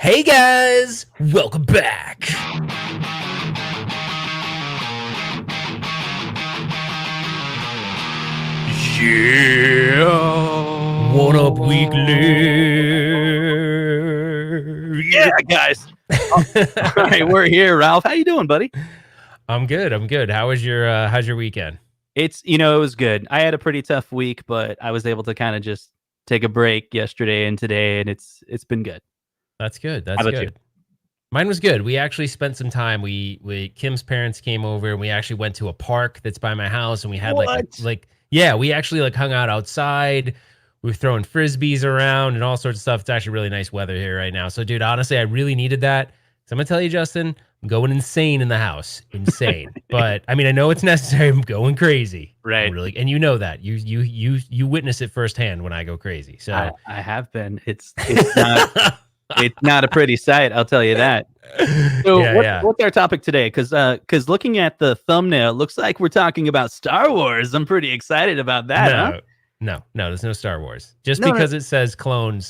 Hey guys, welcome back. Yeah. What up, weekly? Yeah, guys. All right, we're here, Ralph. How you doing, buddy? I'm good. How's your weekend? It was good. I had a pretty tough week, but I was able to kind of just take a break yesterday and today, and it's been good. That's good. How That's about you? good. Mine was good. We actually spent some time. We Kim's parents came over and we actually went to a park that's by my house and we had What? we actually hung out outside. We were throwing frisbees around and all sorts of stuff. It's actually really nice weather here right now. So dude, honestly, I really needed that. So I'm gonna tell you, Justin, I'm going insane in the house. Insane. But I mean, I know it's necessary. I'm going crazy. Right. Really, and you know that. You witness it firsthand when I go crazy. So I have been. It's not it's not a pretty sight, I'll tell you that. So what's our topic today? Because looking at the thumbnail, it looks like we're talking about Star Wars. I'm pretty excited about that. Huh? No, there's no Star Wars. Just because it says clone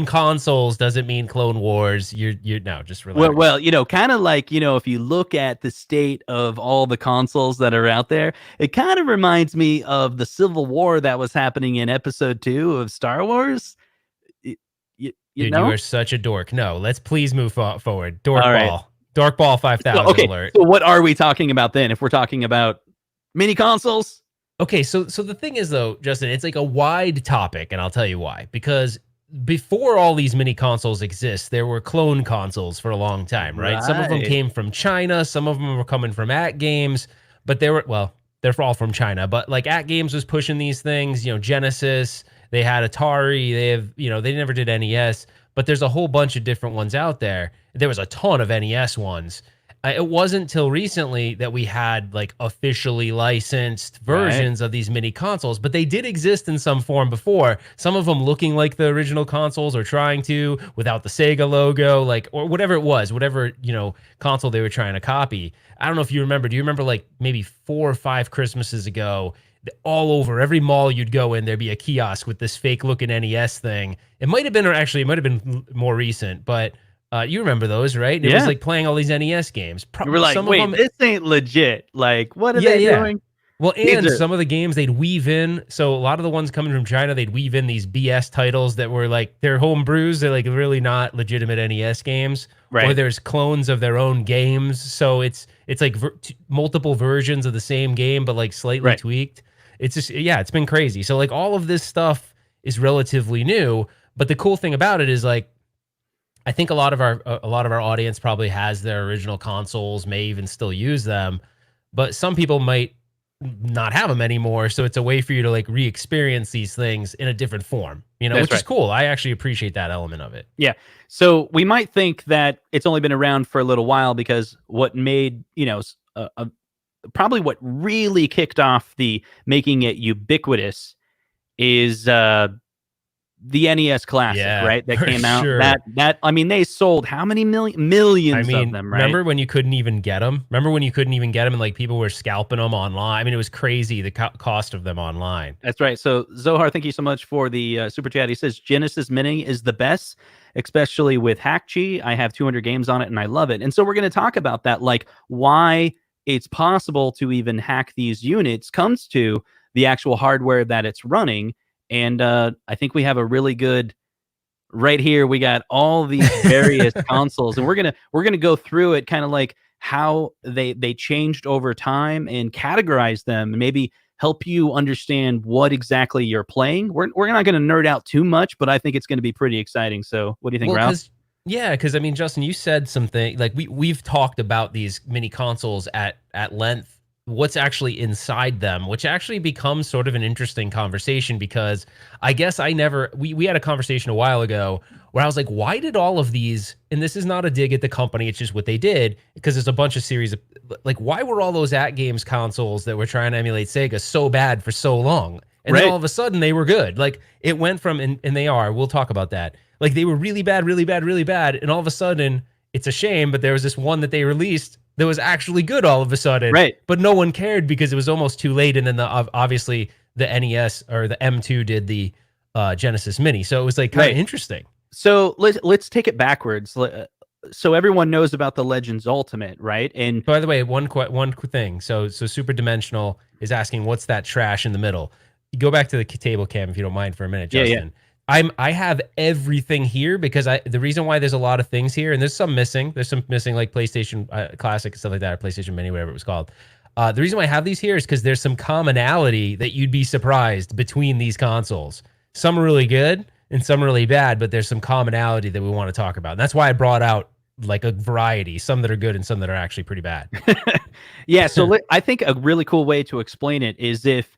consoles doesn't mean Clone Wars. You're no, just relax. Well, kind of like, if you look at the state of all the consoles that are out there, it kind of reminds me of the Civil War that was happening in episode 2 of Star Wars. You Dude, know? you are such a dork. No, let's please move forward. Dork All ball. Right. Dork ball 5000 alert. So what are we talking about then? If we're talking about mini consoles? Okay, so the thing is though, Justin, it's like a wide topic, and I'll tell you why. Because before all these mini consoles exist, there were clone consoles for a long time, right? Some of them came from China, some of them were coming from At Games, but they're all from China. But like At Games was pushing these things, Genesis, they had Atari, they never did NES, but there's a whole bunch of different ones out there. There was a ton of NES ones. It wasn't until recently that we had like officially licensed versions of these mini consoles, but they did exist in some form before. Some of them looking like the original consoles or trying to without the Sega logo, or whatever it was, whatever, console they were trying to copy. I don't know if you remember. Do you remember like maybe 4 or 5 Christmases ago, all over every mall you'd go in, there'd be a kiosk with this fake looking NES thing. It might have been more recent, but you remember those, right? And it was like playing all these NES games. You were like, wait, this ain't legit. Like, what are they doing? Well, and some of the games they'd weave in. So a lot of the ones coming from China, they'd weave in these BS titles that were like they're home brews. They're like really not legitimate NES games. Right. Or there's clones of their own games. So it's like multiple versions of the same game, but like slightly tweaked. It's just, it's been crazy. So like all of this stuff is relatively new. But the cool thing about it is like, I think a lot of our audience probably has their original consoles, may even still use them, but some people might not have them anymore. So it's a way for you to like re-experience these things in a different form, which is cool. I actually appreciate that element of it. Yeah. So we might think that it's only been around for a little while because what made, probably what really kicked off the making it ubiquitous is the NES Classic, right? That came out. Sure. That I mean, they sold how many millions of them, right? Remember when you couldn't even get them? And like people were scalping them online? I mean, it was crazy the cost of them online. That's right. So Zohar, thank you so much for the super chat. He says Genesis Mini is the best, especially with Hackchi. I have 200 games on it and I love it. And so we're going to talk about that, like why it's possible to even hack these units comes to the actual hardware that it's running. And I think we have a really good right here. We got all these various consoles, and we're gonna go through it, kind of like how they changed over time and categorize them, and maybe help you understand what exactly you're playing. We're not going to nerd out too much, but I think it's going to be pretty exciting. So, what do you think, Ralph? Yeah, because I mean, Justin, you said something like we've talked about these mini consoles at length. What's actually inside them, which actually becomes sort of an interesting conversation, because I guess we had a conversation a while ago where I was like, why did all of these, and this is not a dig at the company, it's just what they did, because there's a bunch of series of, like, why were all those At Games consoles that were trying to emulate Sega so bad for so long? And then all of a sudden they were good. Like it went from, and they are, we'll talk about that. Like they were really bad, and all of a sudden it's a shame, but there was this one that they released that was actually good all of a sudden, right? But no one cared because it was almost too late. And then obviously the NES or the M2 did the Genesis Mini, so it was like kind of interesting. So let's take it backwards. So everyone knows about the Legends Ultimate, right? And By the way, one thing. So Super Dimensional is asking, what's that trash in the middle? You go back to the table cam if you don't mind for a minute, yeah. Justin. I have everything here because the reason why there's a lot of things here, and there's some missing. There's some missing like PlayStation Classic and stuff like that, or PlayStation Mini, whatever it was called. The reason why I have these here is because there's some commonality that you'd be surprised between these consoles. Some are really good and some are really bad, but there's some commonality that we want to talk about. And that's why I brought out like a variety, some that are good and some that are actually pretty bad. Yeah, so I think a really cool way to explain it is if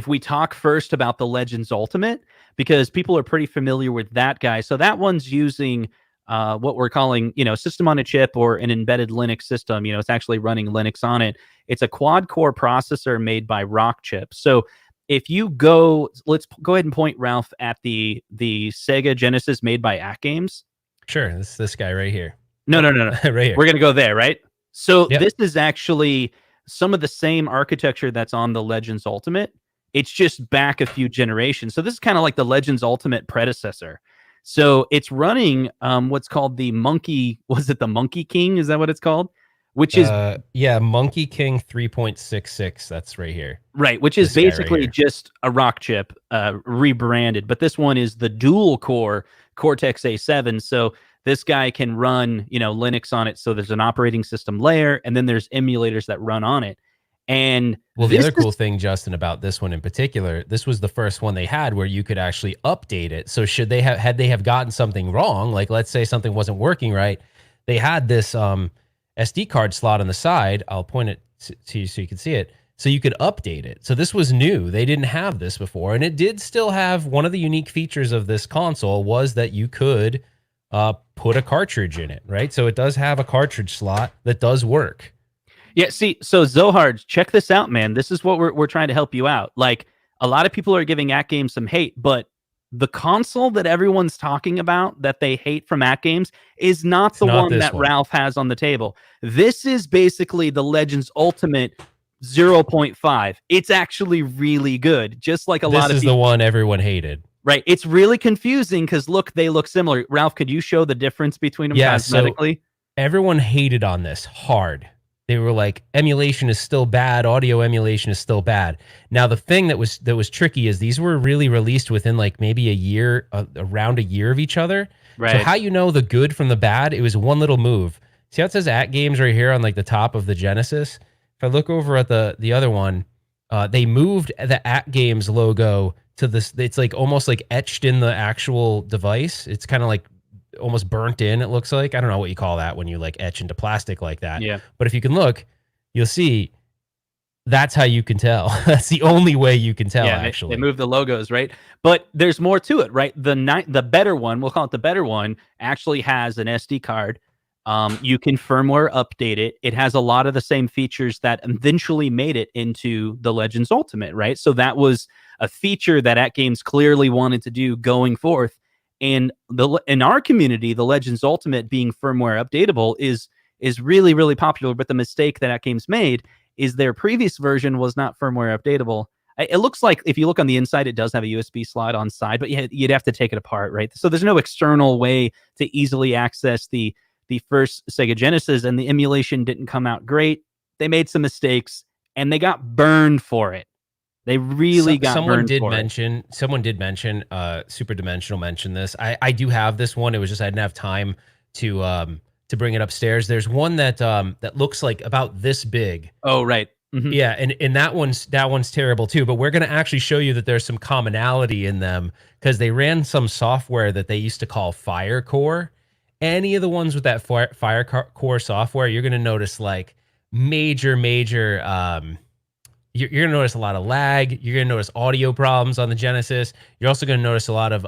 we talk first about the Legends Ultimate, because people are pretty familiar with that guy. So that one's using what we're calling, system on a chip or an embedded Linux system. It's actually running Linux on it. It's a quad core processor made by Rockchip. So if you let's go ahead and point, Ralph, at the Sega Genesis made by At Games. Sure, this guy right here. No. Right here. We're going to go there, right? So Yep. This is actually some of the same architecture that's on the Legends Ultimate. It's just back a few generations. So this is kind of like the Legends Ultimate predecessor. So it's running what's called the Monkey. Was it the Monkey King? Is that what it's called? Which is Monkey King 3.66. That's right here. Right, which is basically just a Rockchip rebranded. But this one is the dual core Cortex A7. So this guy can run, Linux on it. So there's an operating system layer, and then there's emulators that run on it. And the other cool thing, Justin, about this one in particular, this was the first one they had where you could actually update it. So had they have gotten something wrong, like let's say something wasn't working right, they had this SD card slot on the side. I'll point it to you so you can see it. So you could update it. So this was new. They didn't have this before, and it did still have one of the unique features of this console was that you could put a cartridge in it, right? So it does have a cartridge slot that does work. Yeah, see, so Zohar, check this out, man. This is what we're trying to help you out. Like, a lot of people are giving At Games some hate, but the console that everyone's talking about that they hate from At Games is not the one that Ralph has on the table. This is basically the Legends Ultimate 0.5. It's actually really good, just like a lot of people. This is the one everyone hated. Right. It's really confusing because they look similar. Ralph, could you show the difference between them cosmetically? So everyone hated on this hard. They were like, emulation is still bad. Audio emulation is still bad. Now, the thing that was tricky is these were really released within like maybe a year, around a year of each other. Right. So how you know the good from the bad? It was one little move. See how it says At Games right here on like the top of the Genesis? If I look over at the other one, they moved the At Games logo to this. It's like almost like etched in the actual device. It's kind of like almost burnt in, it looks like. I don't know what you call that when you like etch into plastic like that. Yeah. But if you can look, you'll see that's how you can tell. That's the only way you can tell, actually. They move the logos, right? But there's more to it, right? The better one, we'll call it the better one, actually has an SD card. You can firmware update it. It has a lot of the same features that eventually made it into the Legends Ultimate, right? So that was a feature that At Games clearly wanted to do going forth. And in our community, the Legends Ultimate being firmware updatable is really, really popular. But the mistake that At Games made is their previous version was not firmware updatable. It looks like if you look on the inside, it does have a USB slot on side, but you'd have to take it apart, right? So there's no external way to easily access the first Sega Genesis, and the emulation didn't come out great. They made some mistakes, and they got burned for it. They really got burned for it. Someone did mention, Super Dimensional mentioned this. I do have this one. It was just I didn't have time to bring it upstairs. There's one that looks like about this big. Oh, right. Mm-hmm. Yeah, and that one's terrible too. But we're gonna actually show you that there's some commonality in them because they ran some software that they used to call Firecore. Any of the ones with that Firecore software, you're gonna notice like major. You're going to notice a lot of lag. You're going to notice audio problems on the Genesis. You're also going to notice a lot of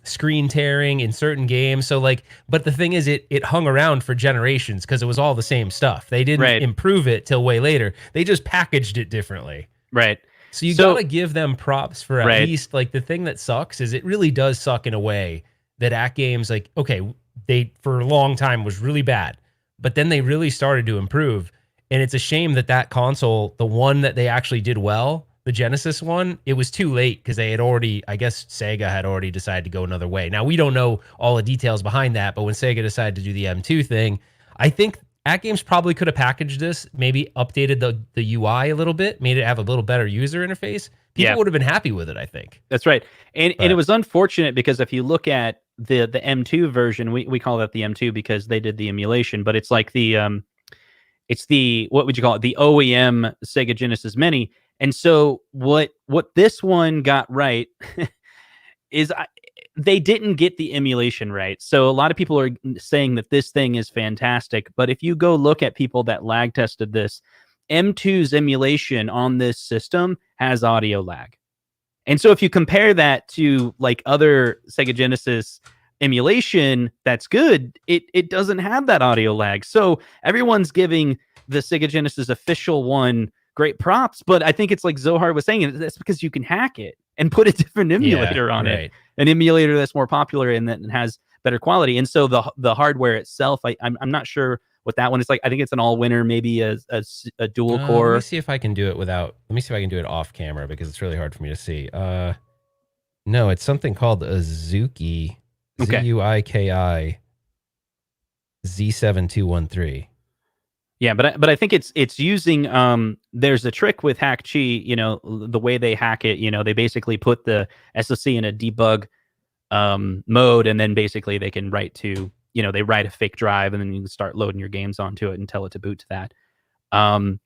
screen tearing in certain games. So like, but the thing is, it hung around for generations because it was all the same stuff. They didn't improve it till way later. They just packaged it differently. Right. So you got to give them props for at least like the thing that sucks is it really does suck in a way that At Games, like, okay, they for a long time was really bad, but then they really started to improve. And it's a shame that console, the one that they actually did well, the Genesis one, it was too late because they had already, I guess Sega had already decided to go another way. Now, we don't know all the details behind that, but when Sega decided to do the M2 thing, I think At Games probably could have packaged this, maybe updated the UI a little bit, made it have a little better user interface. People would have been happy with it, I think. That's right. And it was unfortunate because if you look at the M2 version, we call that the M2 because they did the emulation, but it's like it's the, what would you call it? The OEM Sega Genesis Mini. And so what this one got right is they didn't get the emulation right. So a lot of people are saying that this thing is fantastic, but if you go look at people that lag tested this, M2's emulation on this system has audio lag. And so if you compare that to like other Sega Genesis emulation that's good, it doesn't have that audio lag. So everyone's giving the Sega Genesis official one great props, but I think it's like Zohar was saying, that's because you can hack it and put a different emulator on it, an emulator that's more popular and that has better quality. And so the hardware itself, I'm not sure what that one is like. I think it's an all-winner, maybe a dual core. Let me see if I can do it without. Let me see if I can do it off camera because it's really hard for me to see. No, it's something called a Zuiki, Zuiki Z7213. Yeah, but I think it's using there's a trick with HackChi, you know, the way they hack it, you know, they basically put the SoC in a debug mode, and then basically they can write to, you know, they write a fake drive and then you can start loading your games onto it and tell it to boot to that. And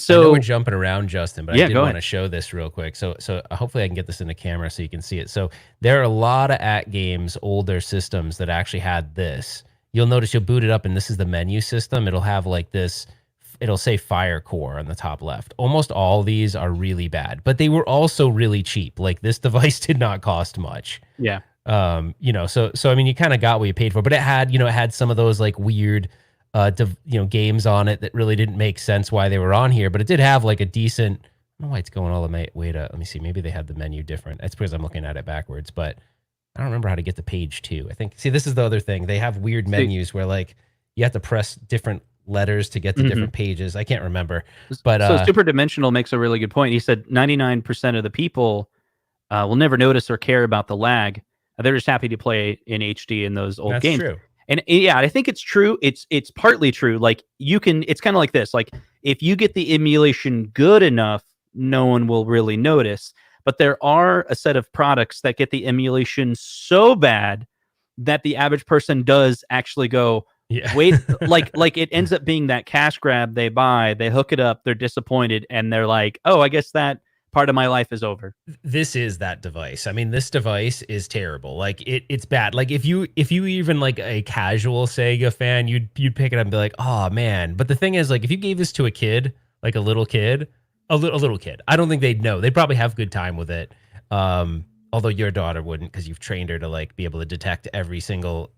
so I know we're jumping around, Justin, but I did want to show this real quick. So hopefully I can get this in the camera so you can see it. So there are a lot of At Games older systems that actually had this. You'll notice you'll boot it up and this is the menu system. It'll have like this, it'll say Fire Core on the top left. Almost all these are really bad, but they were also really cheap. Like this device did not cost much. Yeah. You know, so I mean, you kind of got what you paid for, but it had, you know, it had some of those like weird, games on it that really didn't make sense why they were on here, but it did have like a decent, I don't know why it's going all the way to, let me see, maybe they had the menu different. That's because I'm looking at it backwards, but I don't remember how to get to page 2. I think, see, this is the other thing. They have weird menus where like you have to press different letters to get to different pages. I can't remember, but so Super Dimensional makes a really good point. He said 99% of the people will never notice or care about the lag. They're just happy to play in HD in those old games. True. And yeah, I think it's true. It's partly true. Like you can, it's kind of like this. Like if you get the emulation good enough, no one will really notice. But there are a set of products that get the emulation so bad that the average person does actually go, wait, like it ends up being that cash grab. They buy, they hook it up, they're disappointed, and they're like, oh, I guess that part of my life is over. This is that device. I mean, this device is terrible. Like it's bad. Like if you even like a casual Sega fan, you'd pick it up and be like, oh man. But the thing is, like if you gave this to a kid, like a little kid, I don't think they'd know. They'd probably have a good time with it. Although your daughter wouldn't, because you've trained her to like be able to detect every single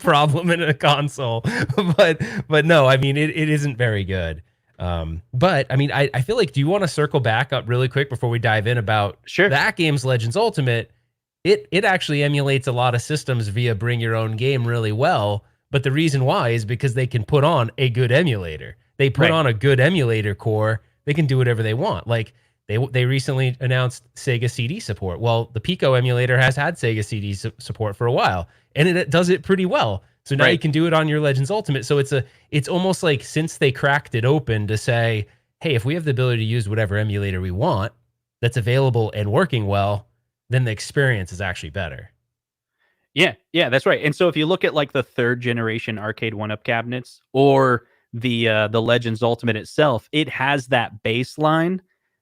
problem in a console. But no, I mean it isn't very good. But I mean, I feel like, do you want to circle back up really quick before we dive in about the At Games Legends Ultimate? It actually emulates a lot of systems via Bring Your Own Game really well. But the reason why is because they can put on a good emulator. They put on a good emulator core. They can do whatever they want. Like they recently announced Sega CD support. Well, the Pico emulator has had Sega CD support for a while, and it does it pretty well. So now you can do it on your Legends Ultimate. So it's almost like, since they cracked it open to say, hey, if we have the ability to use whatever emulator we want that's available and working well, then the experience is actually better. Yeah, that's right. And so if you look at like the 3rd generation arcade 1-up cabinets or the Legends Ultimate itself, it has that baseline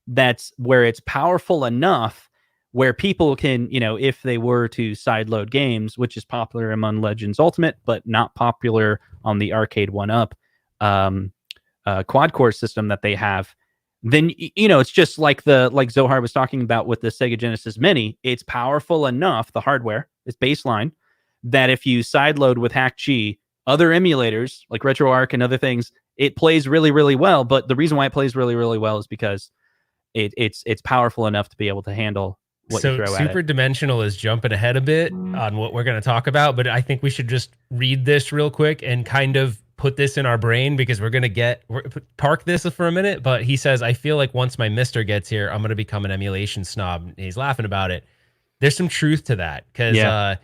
that's where it's powerful enough where people can, you know, if they were to sideload games, which is popular among Legends Ultimate, but not popular on the arcade 1-up quad core system that they have, then, you know, it's just like Zohar was talking about with the Sega Genesis Mini. It's powerful enough, the hardware is baseline, that if you sideload with HackChi, other emulators like RetroArch and other things, it plays really, really well. But the reason why it plays really, really well is because it's powerful enough to be able to handle what you throw at it. Super Dimensional is jumping ahead a bit on what we're going to talk about, but I think we should just read this real quick and kind of put this in our brain because park this for a minute. But he says, I feel like once my mister gets here, I'm going to become an emulation snob. And he's laughing about it. There's some truth to that because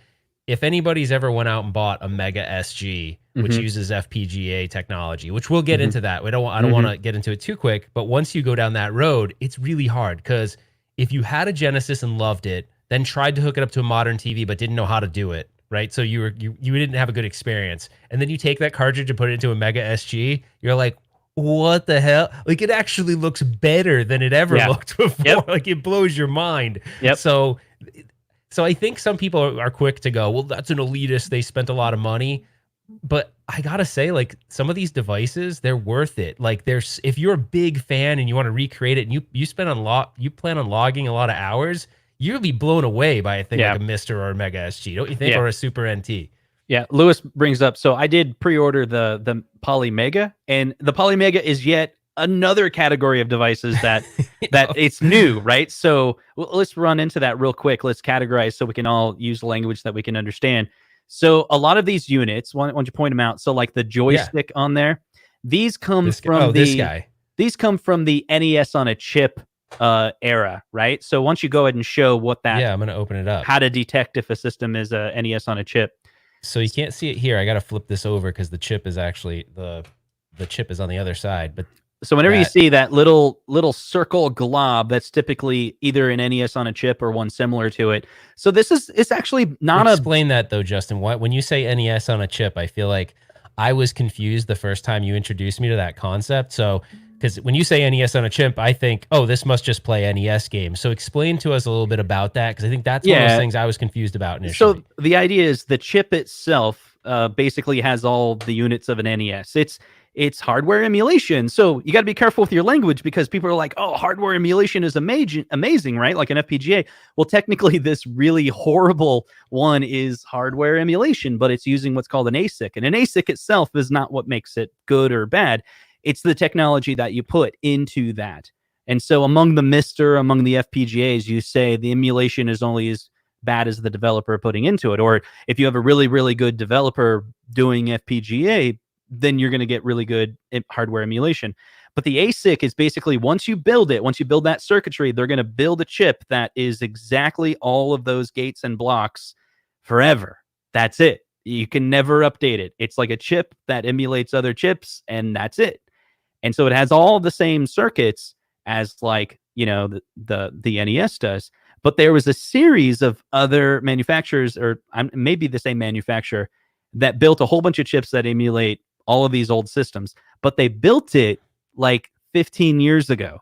if anybody's ever went out and bought a Mega SG, which uses FPGA technology, which we'll get into that. I don't want to get into it too quick, but once you go down that road, it's really hard because if you had a Genesis and loved it, then tried to hook it up to a modern TV but didn't know how to do it, right? So you didn't have a good experience, and then you take that cartridge and put it into a Mega SG, you're like, what the hell? Like, it actually looks better than it ever looked before. Like, it blows your mind. So I think some people are quick to go, well, that's an elitist. They spent a lot of money. But I gotta say, like, some of these devices, they're worth it. Like, if you're a big fan and you want to recreate it, and you plan on logging a lot of hours, you'll be blown away by a thing like a Mister or a Mega SG, don't you think? Or a Super NT. Yeah, Lewis brings up, so I did pre-order the Polymega, and the Polymega is yet another category of devices that it's new, right? So let's run into that real quick. Let's categorize so we can all use language that we can understand. So a lot of these units, why don't you point them out? So like the joystick on there, these come from this guy. These come from the NES on a chip era, right? So once you go ahead and show what that, I'm going to open it up. How to detect if a system is a NES on a chip. So you can't see it here. I got to flip this over because the chip is actually the chip is on the other side. But so whenever you see that little circle glob, that's typically either an NES on a chip or one similar to it. So it's actually not Explain that though, Justin. When you say NES on a chip, I feel like I was confused the first time you introduced me to that concept. So, because when you say NES on a chip, I think, oh, this must just play NES games. So explain to us a little bit about that, because I think that's one of those things I was confused about initially. So the idea is the chip itself basically has all the units of an NES. It's hardware emulation. So you got to be careful with your language because people are like, oh, hardware emulation is amazing, right? Like an FPGA. Well, technically, this really horrible one is hardware emulation, but it's using what's called an ASIC. And an ASIC itself is not what makes it good or bad. It's the technology that you put into that. And so among the FPGAs, you say the emulation is only as bad as the developer putting into it. Or if you have a really, really good developer doing FPGA, then you're going to get really good hardware emulation. But the ASIC is basically once you build that circuitry, they're going to build a chip that is exactly all of those gates and blocks forever. That's it. You can never update it. It's like a chip that emulates other chips, and that's it. And so it has all the same circuits as like, the NES does. But there was a series of other manufacturers, or maybe the same manufacturer, that built a whole bunch of chips that emulate all of these old systems, but they built it like 15 years ago.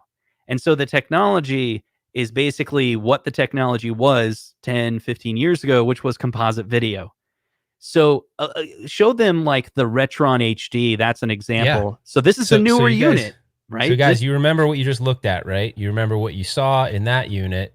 And so the technology is basically what the technology was 10, 15 years ago, which was composite video. So show them like the Retron HD. That's an example. Yeah. So this is a newer unit, right? So guys, you remember what you just looked at, right? You remember what you saw in that unit.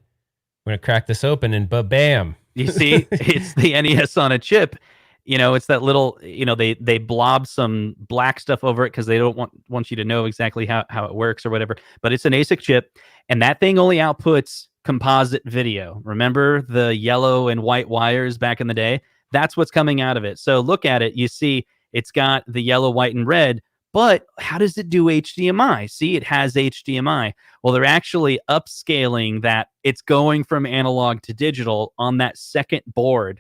We're going to crack this open and bam. You see, it's the NES on a chip. It's that little, they blob some black stuff over it because they don't want you to know exactly how it works or whatever. But it's an ASIC chip, and that thing only outputs composite video. Remember the yellow and white wires back in the day? That's what's coming out of it. So look at it. You see it's got the yellow, white, and red. But how does it do HDMI? See, it has HDMI. Well, they're actually upscaling that. It's going from analog to digital on that second board.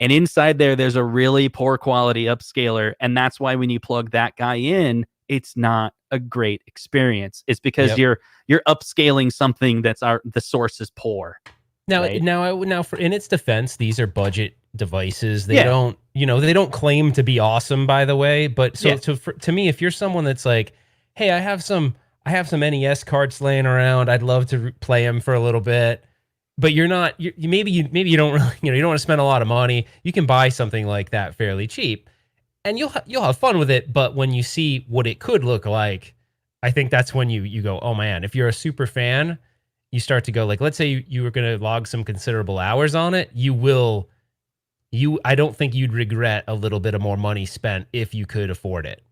And inside there's a really poor quality upscaler. And that's why when you plug that guy in, it's not a great experience. It's because you're upscaling something the source is poor. Now, right? now, for in its defense, these are budget devices. They don't, they don't claim to be awesome, by the way. But to me, if you're someone that's like, hey, I have some NES cards laying around, I'd love to play them for a little bit. But maybe you don't really, you don't want to spend a lot of money. You can buy something like that fairly cheap, and you'll have fun with it. But when you see what it could look like, I think that's when you go, oh man. If you're a super fan, you start to go like, let's say you were going to log some considerable hours on it. I don't think you'd regret a little bit of more money spent if you could afford it.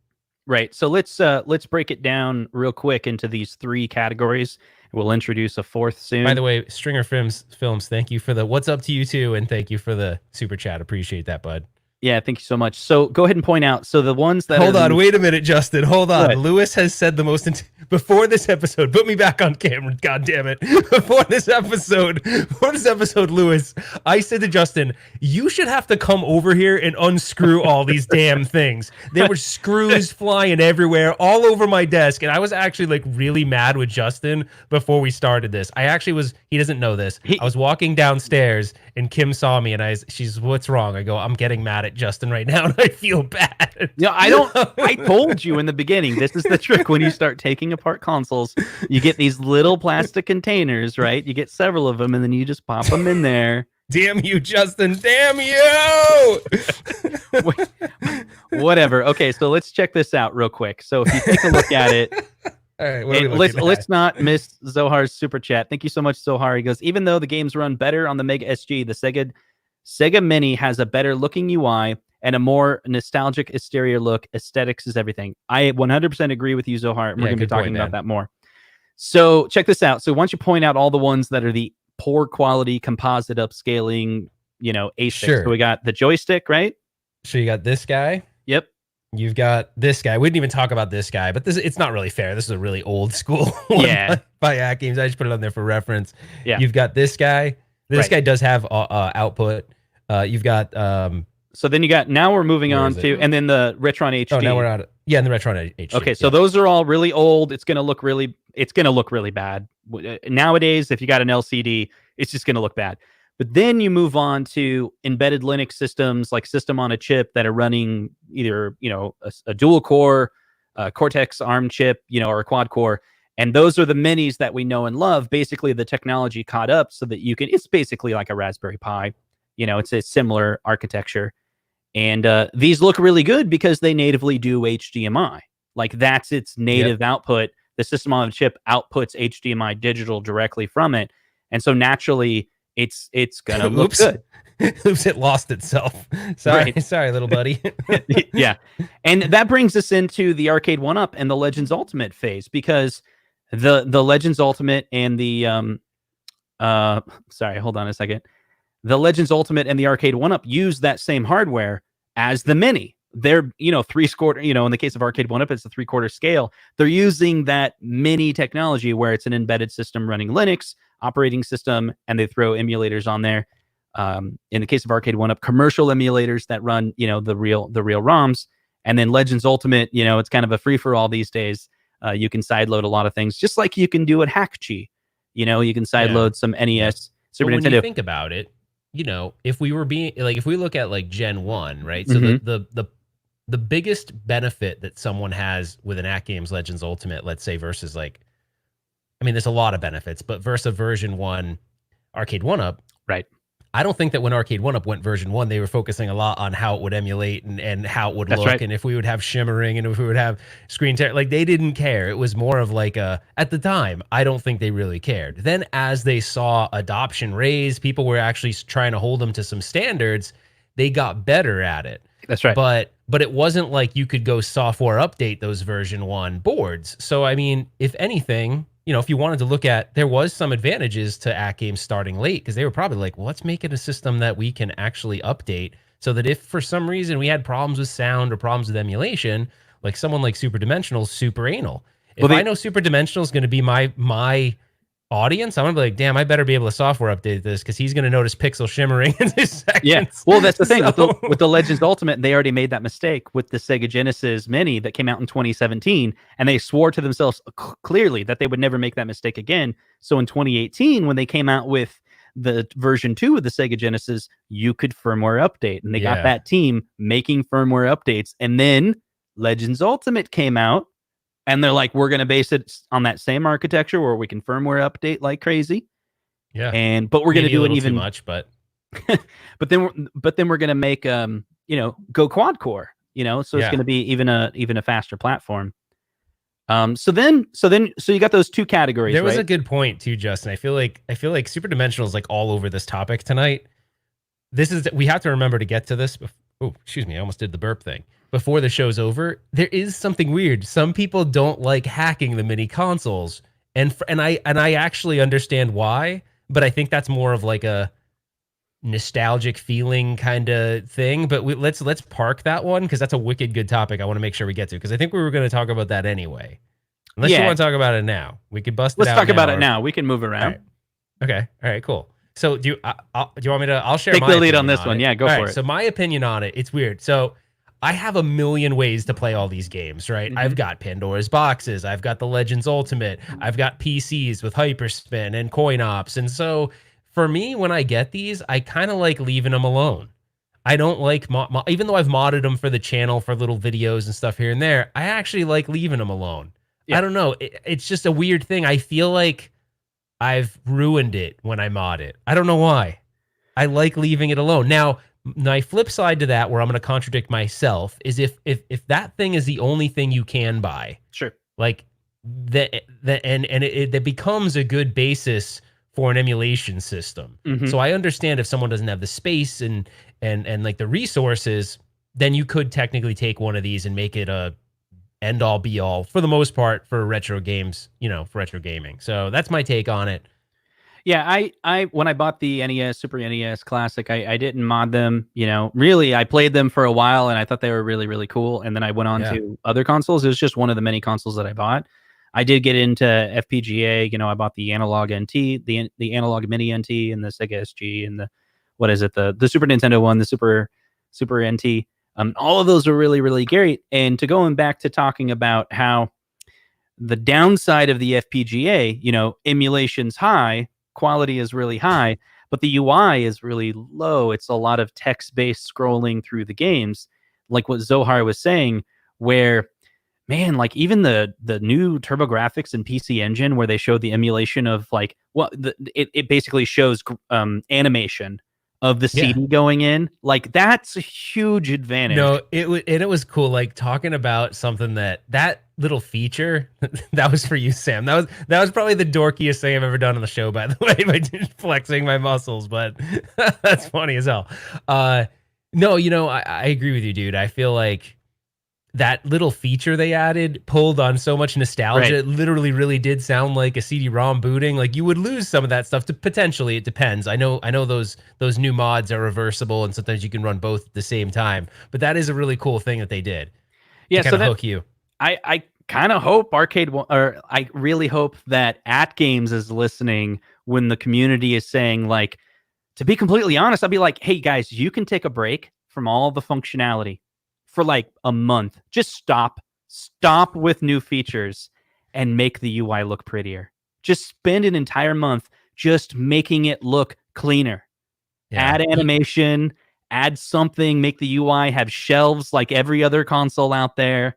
Right. So let's break it down real quick into these three categories. We'll introduce a fourth soon. By the way, Stringer Films, thank you for the what's up to you too, and thank you for the super chat. Appreciate that, bud. Yeah, thank you so much. So go ahead and point out. So the ones that Hold on, wait a minute, Justin. Hold on. What? Lewis has said the most before this episode. Put me back on camera. God damn it! Before this episode, Lewis, I said to Justin, "You should have to come over here and unscrew all these damn things." There were screws flying everywhere, all over my desk, and I was actually like really mad with Justin before we started this. I actually was. He doesn't know this. I was walking downstairs, and Kim saw me, and she's, "What's wrong?" I go, "I'm getting mad at Justin right now, and I feel bad." Yeah, I told you in the beginning, this is the trick when you start taking apart consoles. You get these little plastic containers, right? You get several of them, and then you just pop them in there. Damn you, Justin. Damn you. Whatever. Okay, so let's check this out real quick. So if you take a look at it, all right, let's not miss Zohar's super chat. Thank you so much, Zohar. He goes, even though the games run better on the Mega SG, the Sega Mini has a better looking UI and a more nostalgic exterior look. Aesthetics is everything. I 100% agree with you, Zohar. And we're going to be talking about that more. So check this out. So once you point out all the ones that are the poor quality composite upscaling, ASICs. Sure. So we got the joystick, right? So you got this guy. Yep. You've got this guy. We didn't even talk about this guy, but it's not really fair. This is a really old school one by Hack Games. I just put it on there for reference. Yeah. You've got this guy. This guy does have output. You've got so then you got, now we're moving on to, and then the Retron HD. Oh, now we're out. Yeah, and the Retron HD. Okay, so those are all really old. It's gonna look really bad. Nowadays, if you got an LCD, it's just gonna look bad. But then you move on to embedded Linux systems, like system on a chip that are running either, a dual core, Cortex ARM chip, or a quad core. And those are the minis that we know and love. Basically, the technology caught up so that it's basically like a Raspberry Pi. It's a similar architecture. And these look really good because they natively do HDMI. Like that's its native output. The system on the chip outputs HDMI digital directly from it. And so naturally, it's gonna look good. Oops, it lost itself. Sorry, sorry, little buddy. Yeah. And that brings us into the Arcade 1-Up and the Legends Ultimate phase, because the Legends Ultimate and the sorry, hold on a second. The Legends Ultimate and the Arcade 1-Up use that same hardware as the Mini. They're, 3/4, in the case of Arcade 1-Up, it's a 3/4 scale. They're using that Mini technology where it's an embedded system running Linux operating system, and they throw emulators on there. In the case of Arcade 1-Up, commercial emulators that run, the real ROMs. And then Legends Ultimate, it's kind of a free-for-all these days. You can sideload a lot of things, just like you can do at Hackchi. You can sideload some NES, Super Nintendo. When you think about it, if we were if we look at like Gen 1, right? So the biggest benefit that someone has with an Hack Games Legends Ultimate, let's say, versus there's a lot of benefits, but versus version 1 Arcade 1-Up, right? I don't think that when Arcade 1-Up went version 1, they were focusing a lot on how it would emulate and how it would look, and if we would have shimmering and if we would have screen tear. Like, they didn't care. It was more of like at the time, I don't think they really cared. Then as they saw adoption raise, people were actually trying to hold them to some standards, they got better at it. That's right. But it wasn't like you could go software update those version 1 boards. So, if anything, if you wanted to look at, there was some advantages to Hack Games starting late, because they were probably like, well, let's make it a system that we can actually update, so that if for some reason we had problems with sound or problems with emulation, like someone like Super Dimensional's super anal. If I know Super Dimensional is going to be my audience, I'm going to be like, damn, I better be able to software update this, because he's going to notice pixel shimmering in his sections. Yeah, well, that's the thing. With the Legends Ultimate, they already made that mistake with the Sega Genesis Mini that came out in 2017, and they swore to themselves clearly that they would never make that mistake again. So in 2018, when they came out with the version 2 of the Sega Genesis, you could firmware update, and they got that team making firmware updates. And then Legends Ultimate came out, and they're like, we're going to base it on that same architecture where we can firmware update like crazy. Yeah. But we're going to do it even too much, but but then we're going to make go quad core, so it's going to be even a faster platform. So you got those two categories. There was a good point too, Justin. I feel like Super Dimensional is like all over this topic tonight. We have to remember to get to this. Oh, excuse me. I almost did the burp thing. Before the show's over, there is something weird. Some people don't like hacking the mini consoles, and I actually understand why, but I think that's more of like nostalgic feeling kind of thing. But let's park that one because that's a wicked good topic. I want to make sure we get to because I think we were going to talk about that anyway. Unless you want to talk about it now, we could bust it out. Let's talk about it now. We can move around. All right. Okay. All right. Cool. So do you want me to? I'll share take my the lead on opinion this one. Yeah, go for it. So my opinion on it, it's weird. So I have a million ways to play all these games, right? I've got Pandora's boxes. I've got the Legends Ultimate. I've got PCs with Hyperspin and Coin Ops. And so for me, when I get these, I kind of like leaving them alone. I don't like, even though I've modded them for the channel for little videos and stuff here and there, I actually like leaving them alone. Yeah. I don't know. It's just a weird thing. I feel like I've ruined it when I mod it. I don't know why. I like leaving it alone. Now, my flip side to that, where I'm going to contradict myself, is if that thing is the only thing you can buy, sure, like it becomes a good basis for an emulation system. So I understand if someone doesn't have the space and like the resources, then you could technically take one of these and make it a end all be all for the most part for retro games, for retro gaming. So that's my take on it. Yeah, I when I bought the NES, Super NES Classic, I didn't mod them. Really, I played them for a while and I thought they were really, really cool. And then I went on to other consoles. It was just one of the many consoles that I bought. I did get into FPGA. I bought the Analog NT, the Analog Mini NT, and the Sega SG, and the Super Nintendo one, the Super NT. All of those are really, really great. And to going back to talking about how the downside of the FPGA, emulation's high, quality is really high, but the UI is really low. It's a lot of text-based scrolling through the games, like what Zohar was saying, where, man, like even the new TurboGrafx and PC Engine, where they show the emulation of it basically shows animation of the CD going in, like that's a huge advantage. No, it was cool. Like talking about something that little feature that was for you, Sam. That was probably the dorkiest thing I've ever done on the show, by the way, by just flexing my muscles. But that's funny as hell. No, I agree with you, dude. I feel like that little feature they added pulled on so much nostalgia. Right. It literally really did sound like a CD-ROM booting. Like you would lose some of that stuff to potentially. It depends. I know those new mods are reversible and sometimes you can run both at the same time. But that is a really cool thing that they did. Yeah, to kind of hook you. I kind of hope I really hope that AtGames is listening when the community is saying, like, to be completely honest, I'll be like, hey guys, you can take a break from all the functionality for like a month. Just stop with new features and make the UI look prettier. Just spend an entire month just making it look cleaner. Yeah. Add animation, add something, make the UI have shelves like every other console out there.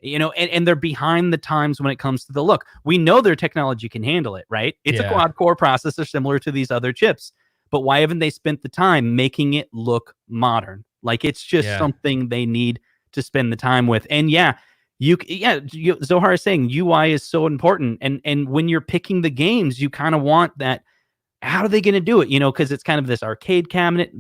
And they're behind the times when it comes to the look. We know their technology can handle it, right? It's a quad-core processor similar to these other chips. But why haven't they spent the time making it look modern? Like, it's just something they need to spend the time with. And Zohar is saying UI is so important. And when you're picking the games, you kind of want that. How are they going to do it? Because it's kind of this arcade cabinet.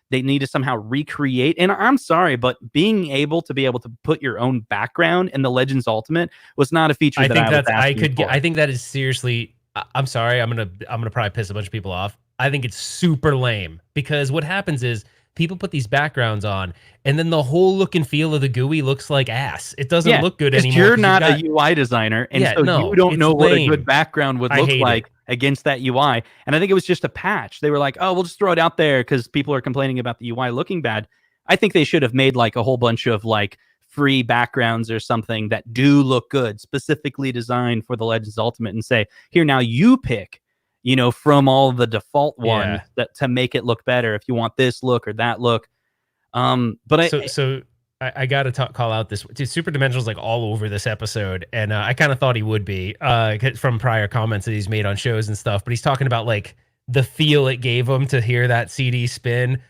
They need to somehow recreate. And I'm sorry, but being able to put your own background in the Legends Ultimate was not a feature I think that is seriously. I'm sorry. I'm gonna probably piss a bunch of people off. I think it's super lame because what happens is people put these backgrounds on and then the whole look and feel of the GUI looks like ass. It doesn't look good anymore. You're not a UI designer. And you don't know what a good background would look like against that UI. And I think it was just a patch. They were like, oh, we'll just throw it out there because people are complaining about the UI looking bad. I think they should have made like a whole bunch of like free backgrounds or something that do look good, specifically designed for the Legends Ultimate, and say, here, now you pick, from all the default ones that to make it look better if you want this look or that look. But I got to call out this. Dude, Super Dimensional's like all over this episode, and I kind of thought he would be from prior comments that he's made on shows and stuff. But he's talking about like the feel it gave him to hear that CD spin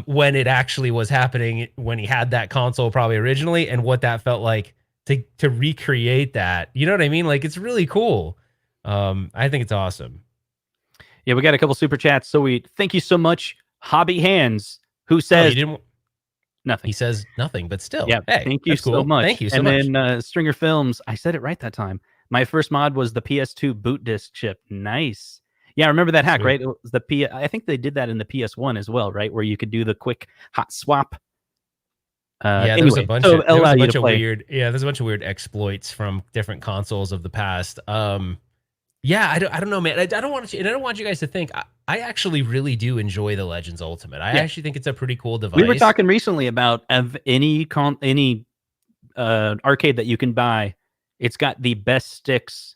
when it actually was happening when he had that console probably originally, and what that felt like to recreate that. You know what I mean? Like, it's really cool. I think it's awesome. Yeah, we got a couple super chats. So we thank you so much, Hobby Hands, who says nothing. He says nothing, but still. Yeah, hey, thank you so cool. much. Thank you so much. And then Stringer Films, I said it right that time. My first mod was the PS2 boot disc chip. Nice. Yeah, I remember that hack, Sweet. right? It was I think they did that in the PS1 as well, right? Where you could do the quick hot swap. Yeah, there was a Anyway, bunch so of there was allow a you to bunch of play. weird there's a bunch of weird exploits from different consoles of the past. Yeah, I don't know, man. I don't want you, and I don't want you guys to think I actually really do enjoy the Legends Ultimate. I Yeah. actually think it's a pretty cool device. We were talking recently about any arcade that you can buy. It's got the best sticks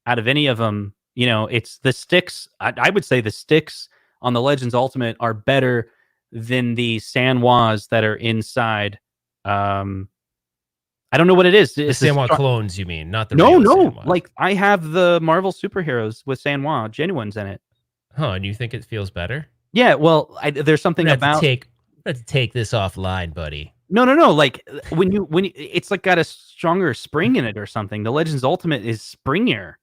out of any of them. You know, it's the sticks. I would say the sticks on the Legends Ultimate are better than the Sanwas that are inside. I don't know what it is. The Sanwa clones, you mean, not the no, real no. Sanwas. Like I have the Marvel superheroes with Sanwa genuines in it. Huh? And you think it feels better? Yeah. Well, there's something about let's take this offline, buddy. No. Like when you it's like got a stronger spring in it or something. The Legends Ultimate is springier.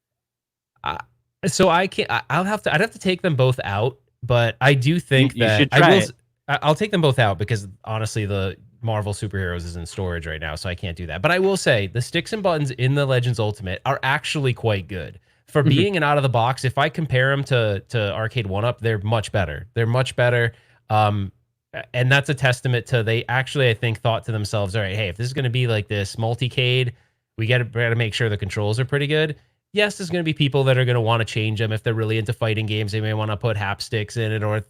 So I can't. I'd have to take them both out. But I do think you that should try it. I'll take them both out because honestly, the Marvel superheroes is in storage right now, so I can't do that. But I will say the sticks and buttons in the Legends Ultimate are actually quite good for being an out of the box. If I compare them to Arcade 1-Up, they're much better. They're much better. And that's a testament to they actually, I think, thought to themselves, all right, hey, if this is going to be like this multicade, we got to make sure the controls are pretty good. Yes, there's going to be people that are going to want to change them if they're really into fighting games. They may want to put hapsticks in it or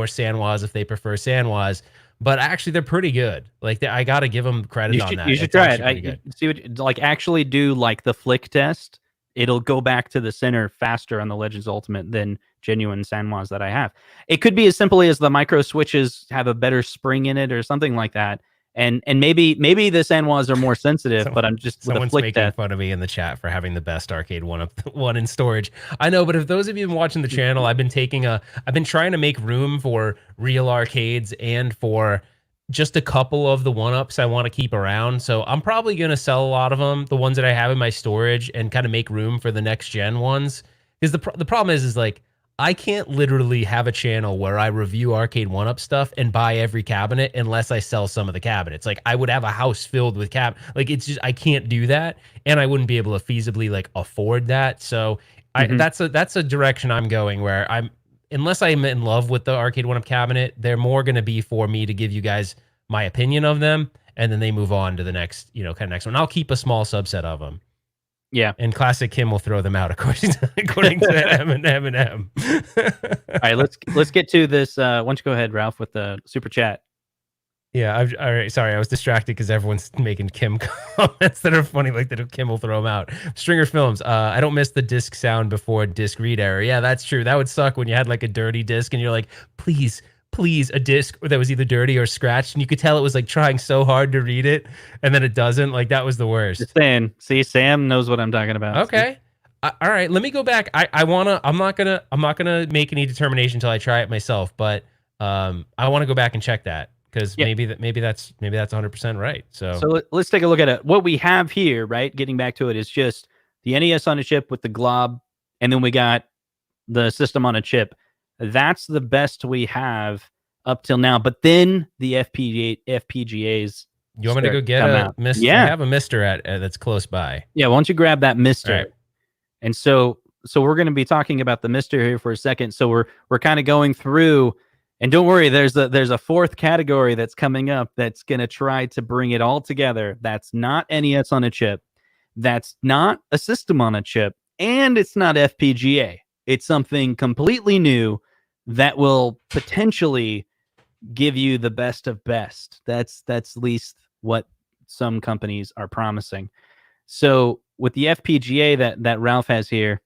Sanwas if they prefer Sanwas. But actually, they're pretty good. Like I got to give them credit on that. You should try it. See what like actually do like the flick test. It'll go back to the center faster on the Legends Ultimate than genuine Sanwas that I have. It could be as simply as the micro switches have a better spring in it or something like that. And maybe the Sanwas are more sensitive, but I'm just with a flick making test. fun of me in the chat for having the best Arcade one in storage. I know, but if those of you been watching the channel, I've been trying to make room for real arcades and for just a couple of the 1-Ups I want to keep around. So I'm probably going to sell a lot of them, the ones that I have in my storage, and kind of make room for the next gen ones. Because the problem is like, I can't literally have a channel where I review Arcade 1-Up stuff and buy every cabinet unless I sell some of the cabinets. Like I would have a house filled with like it's just, I can't do that. And I wouldn't be able to feasibly like afford that. So that's a direction I'm going where unless I'm in love with the Arcade 1-Up cabinet, they're more going to be for me to give you guys my opinion of them. And then they move on to the next, kind of next one. I'll keep a small subset of them. Yeah, and Classic Kim will throw them out according to Eminem. All right, let's get to this. Why don't you go ahead, Ralph, with the super chat? Yeah, all right. Sorry, I was distracted because everyone's making Kim comments that are funny, like that Kim will throw them out. Stringer Films. I don't miss the disc sound before disc read error. Yeah, that's true. That would suck when you had like a dirty disc and you're like, please, a disc that was either dirty or scratched, and you could tell it was like trying so hard to read it, and then it doesn't. Like that was the worst. Just saying. See, Sam knows what I'm talking about. Okay. All right. Let me go back. I'm not gonna make any determination until I try it myself. But I want to go back and check that because maybe that's 100% right. So let's take a look at it. What we have here, right? Getting back to it, is just the NES on a chip with the glob, and then we got the system on a chip. That's the best we have up till now. But then the FPGAs. You want me to go get a Mister? Yeah, I have a Mister at that's close by. Yeah, why don't you grab that Mister? Right. And so we're going to be talking about the Mister here for a second. So we're kind of going through, and don't worry, there's a fourth category that's coming up that's going to try to bring it all together. That's not NES on a chip. That's not a system on a chip, and it's not FPGA. It's something completely new that will potentially give you the best of best. That's at least what some companies are promising. So with the FPGA that Ralph has here,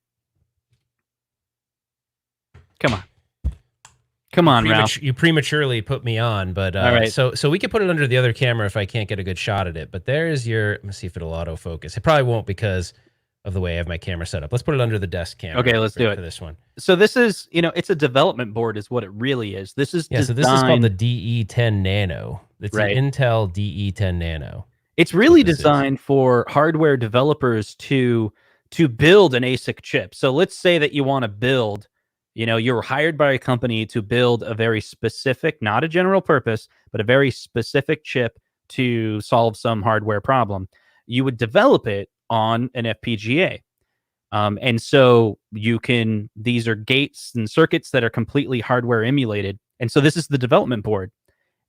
come on, Ralph. You prematurely put me on, but all right. So we can put it under the other camera if I can't get a good shot at it. But there's your. Let me see if it'll autofocus. It probably won't because of the way I have my camera set up. Let's put it under the desk camera. Okay, let's do it for this one. So this is, it's a development board, is what it really is. This is So this is called the DE10 Nano. It's right. an Intel DE10 Nano. It's really designed for hardware developers to build an ASIC chip. So let's say that you want to build, you're hired by a company to build a very specific, not a general purpose, but a very specific chip to solve some hardware problem. You would develop it on an FPGA. And so these are gates and circuits that are completely hardware emulated. And so this is the development board.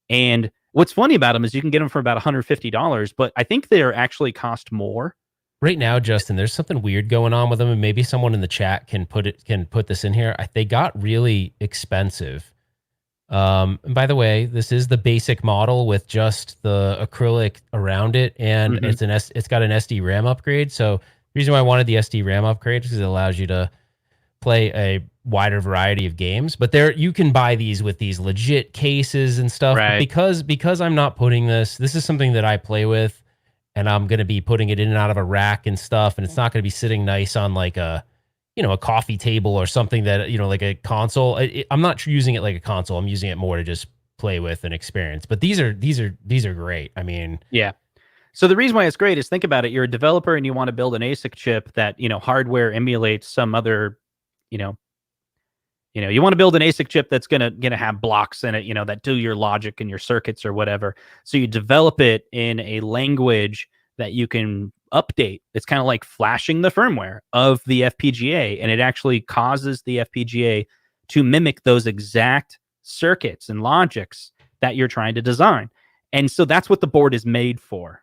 And what's funny about them is you can get them for about $150, but I think they're actually cost more. Right now, Justin, there's something weird going on with them, and maybe someone in the chat can put this in here. They got really expensive. And by the way, this is the basic model with just the acrylic around it, and it's got an SD RAM upgrade. So the reason why I wanted the SD RAM upgrade is because it allows you to play a wider variety of games. But you can buy these with these legit cases and stuff. Right. But because I'm not putting this is something that I play with, and I'm going to be putting it in and out of a rack and stuff, and it's not going to be sitting nice on like a coffee table or something that, like a console. I'm not using it like a console. I'm using it more to just play with and experience. But these are great. I mean, yeah. So the reason why it's great is, think about it. You're a developer and you want to build an ASIC chip that, hardware emulates some other, you want to build an ASIC chip that's gonna have blocks in it, that do your logic and your circuits or whatever. So you develop it in a language that you can update. It's kind of like flashing the firmware of the FPGA, and it actually causes the FPGA to mimic those exact circuits and logics that you're trying to design. And so that's what the board is made for.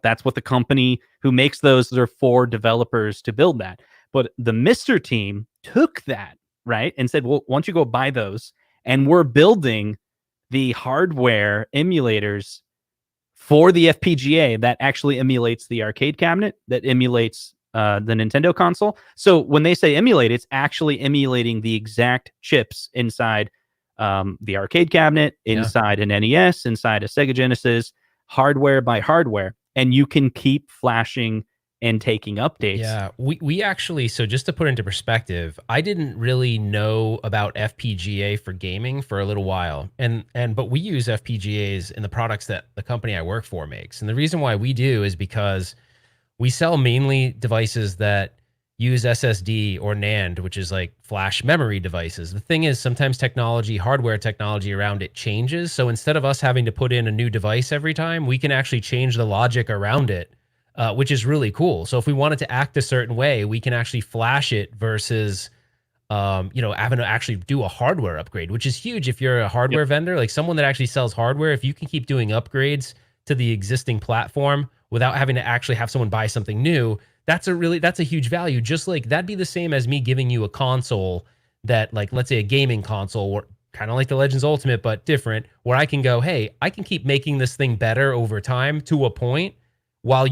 That's what the company who makes those are for, developers to build that. But the Mr. team took that, right, and said, well, why don't you go buy those? And we're building the hardware emulators for the FPGA that actually emulates the arcade cabinet, that emulates the Nintendo console. So when they say emulate, it's actually emulating the exact chips inside the arcade cabinet, inside an NES, inside a Sega Genesis, hardware by hardware. And you can keep flashing and taking updates. Yeah, we actually, so just to put into perspective, I didn't really know about FPGA for gaming for a little while. But we use FPGAs in the products that the company I work for makes. And the reason why we do is because we sell mainly devices that use SSD or NAND, which is like flash memory devices. The thing is, sometimes hardware technology around it changes. So instead of us having to put in a new device every time, we can actually change the logic around it, which is really cool. So if we want it to act a certain way, we can actually flash it versus, having to actually do a hardware upgrade, which is huge if you're a hardware vendor, like someone that actually sells hardware. If you can keep doing upgrades to the existing platform without having to actually have someone buy something new, that's a huge value. Just like that'd be the same as me giving you a console that, like, let's say a gaming console, or kind of like the Legends Ultimate, but different, where I can go, hey, I can keep making this thing better over time to a point, while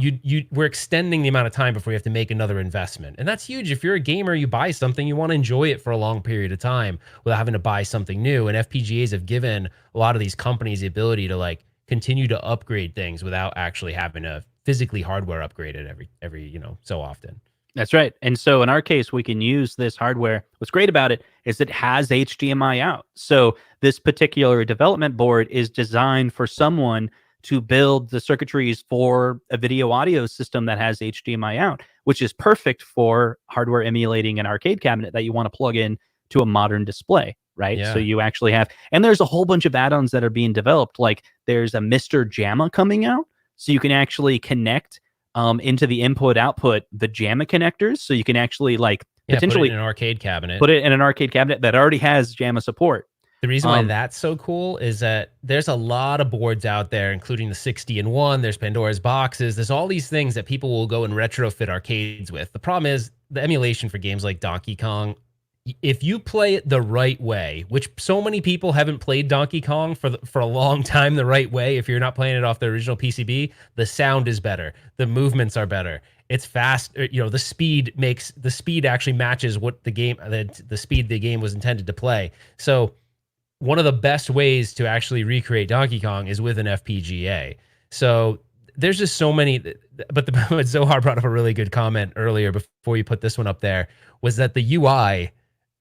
we're extending the amount of time before you have to make another investment. And that's huge. If you're a gamer, you buy something, you want to enjoy it for a long period of time without having to buy something new. And FPGAs have given a lot of these companies the ability to like continue to upgrade things without actually having to physically hardware upgrade it every so often. That's right. And so in our case, we can use this hardware. What's great about it is it has HDMI out. So this particular development board is designed for someone to build the circuitries for a video audio system that has HDMI out, which is perfect for hardware emulating an arcade cabinet that you want to plug in to a modern display, right? Yeah. So you actually have, and there's a whole bunch of add-ons that are being developed. Like there's a Mr. JAMA coming out, so you can actually connect into the input-output the JAMA connectors, so you can actually potentially put it in an arcade cabinet. Put it in an arcade cabinet that already has JAMA support. The reason why that's so cool is that there's a lot of boards out there, including the 60-in-1, there's Pandora's boxes, there's all these things that people will go and retrofit arcades with. The problem is the emulation for games like Donkey Kong, if you play it the right way, which so many people haven't played Donkey Kong for a long time the right way, if you're not playing it off the original PCB, the sound is better, the movements are better, it's fast, the speed actually matches what the speed the game was intended to play. So one of the best ways to actually recreate Donkey Kong is with an FPGA. So there's just so many, but Zohar brought up a really good comment earlier before you put this one up there, was that the UI,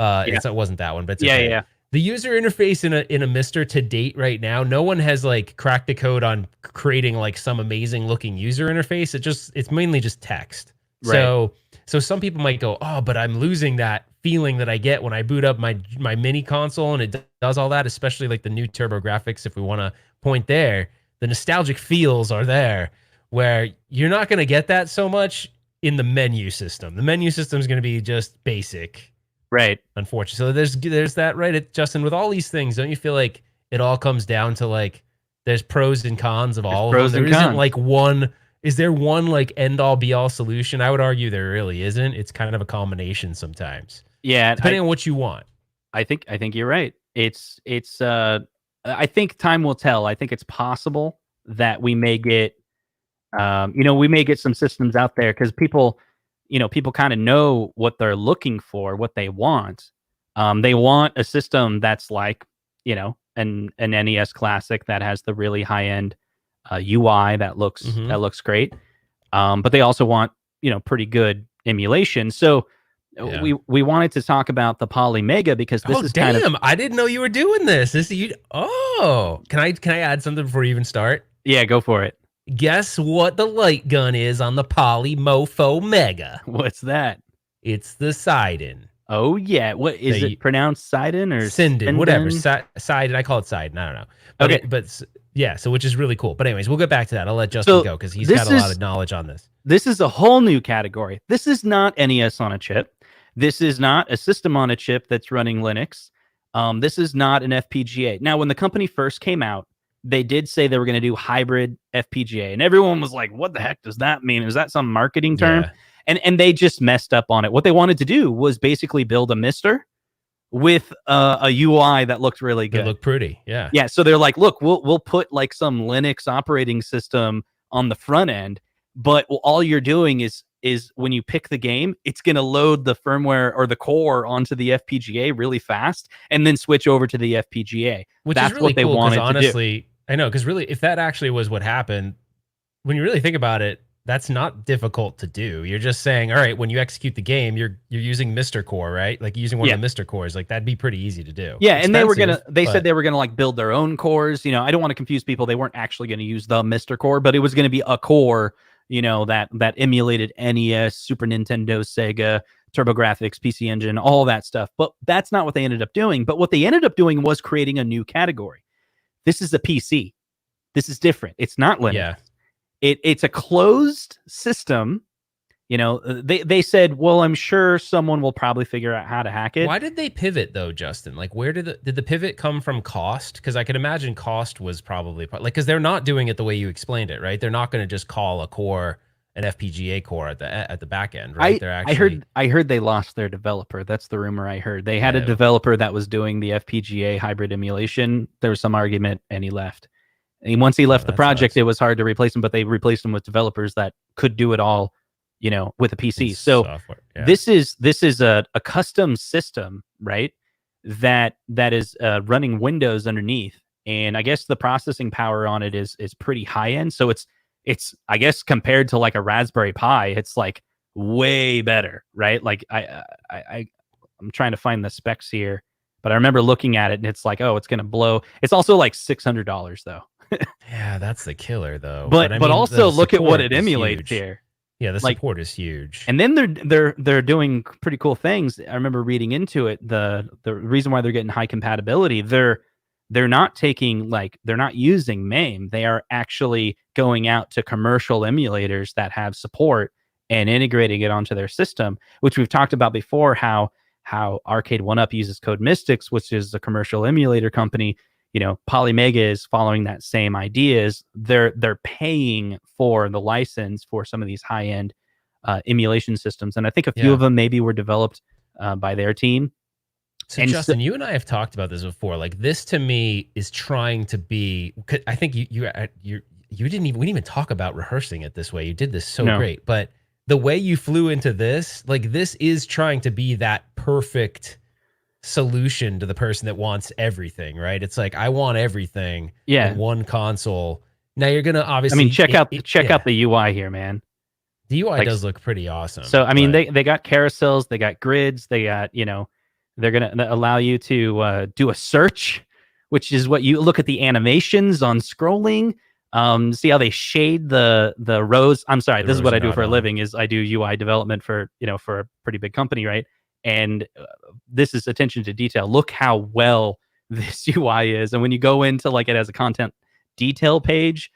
it wasn't that one, but it's okay. Yeah. The user interface in a Mister to date right now, no one has like cracked the code on creating like some amazing looking user interface. It's mainly just text. Right. So some people might go, oh, but I'm losing that feeling that I get when I boot up my mini console and it does all that, especially like the new TurboGrafx. If we want to point there, the nostalgic feels are there, where you're not going to get that so much in the menu system. The menu system is going to be just basic, right? Unfortunately, so there's that, right? Justin, with all these things, don't you feel like it all comes down to like there's pros and cons of all of them? There isn't like one. Is there one like end all be all solution? I would argue there really isn't. It's kind of a combination sometimes. Yeah, depending on what you want. I think you're right. It's I think time will tell. I think it's possible that we may get we may get some systems out there because people kind of know what they're looking for, what they want. They want a system that's like, an NES classic that has the really high end UI that looks great. But they also want, pretty good emulation. So we wanted to talk about the Polymega because this is kind of... I didn't know you were doing this. Can I add something before you even start? Yeah, go for it. Guess what the light gun is on the Polymofo Mega? What's that? It's the Sidon. Oh yeah. What is it pronounced? Sidon or Sinden? Whatever. Sidon. I call it Sidon. I don't know. But okay. So which is really cool. But anyways, we'll get back to that. I'll let Justin go because he's got a lot of knowledge on this. This is a whole new category. This is not NES on a chip. This is not a system on a chip that's running Linux. This is not an FPGA. Now, when the company first came out, they did say they were going to do hybrid FPGA, and everyone was like, "What the heck does that mean? Is that some marketing term?" Yeah. And they just messed up on it. What they wanted to do was basically build a Mister with a UI that looked really good. It looked pretty, yeah. Yeah. So they're like, "Look, we'll put like some Linux operating system on the front end, but all you're doing is when you pick the game, it's going to load the firmware or the core onto the FPGA really fast and then switch over to the FPGA." That's really what they wanted honestly, to do. I know, because really, if that actually was what happened, when you really think about it, that's not difficult to do. You're just saying, all right, when you execute the game, you're using Mr. Core, right? Like using one of the Mr. cores, like that'd be pretty easy to do. Yeah, and they said they were gonna like build their own cores. I don't want to confuse people. They weren't actually going to use the Mr. Core, but it was going to be a core, that emulated NES, Super Nintendo, Sega, TurboGrafx, PC Engine, all that stuff. But that's not what they ended up doing. But what they ended up doing was creating a new category. This is a PC. This is different. It's not Linux. Yeah. It's a closed system. They said, well, I'm sure someone will probably figure out how to hack it. Why did they pivot though, Justin? Like, where did the pivot come from? Cost? Because I could imagine cost was probably because they're not doing it the way you explained it, right? They're not going to just call a core an FPGA core at the back end, right? I heard they lost their developer. That's the rumor I heard. They had a developer that was doing the FPGA hybrid emulation. There was some argument, and he left. And once he left the project, it was hard to replace him. But they replaced him with developers that could do it all, with a PC. So this is a custom system, right? That is running Windows underneath, and I guess the processing power on it is pretty high end. So it's I guess compared to like a Raspberry Pi, it's like way better, right? Like I'm trying to find the specs here, but I remember looking at it and it's like, oh, it's gonna blow. It's also like $600 though. Yeah, that's the killer though. But also look at what it emulates here. Yeah, the support is huge. And then they're doing pretty cool things. I remember reading into it. The reason why they're getting high compatibility, they're not using MAME. They are actually going out to commercial emulators that have support and integrating it onto their system, which we've talked about before, how Arcade 1UP uses Code Mystics, which is a commercial emulator company. Polymega is following that same ideas. They're paying for the license for some of these high-end emulation systems. And I think a few of them maybe were developed by their team. So Justin, you and I have talked about this before. Like this to me is trying to be. I think we didn't even talk about rehearsing it this way. You did this so great, but the way you flew into this, like this is trying to be that perfect solution to the person that wants everything, right? It's like I want everything in one console. Now you're gonna obviously. Check out the UI here, man. The UI does look pretty awesome. So they got carousels, they got grids, they got they're going to allow you to do a search, which is what you look at the animations on scrolling. See how they shade the rows. I'm sorry, this is what I do for a living. Is I do UI development for for a pretty big company, right? And this is attention to detail. Look how well this UI is, and when you go into like it as a content detail page,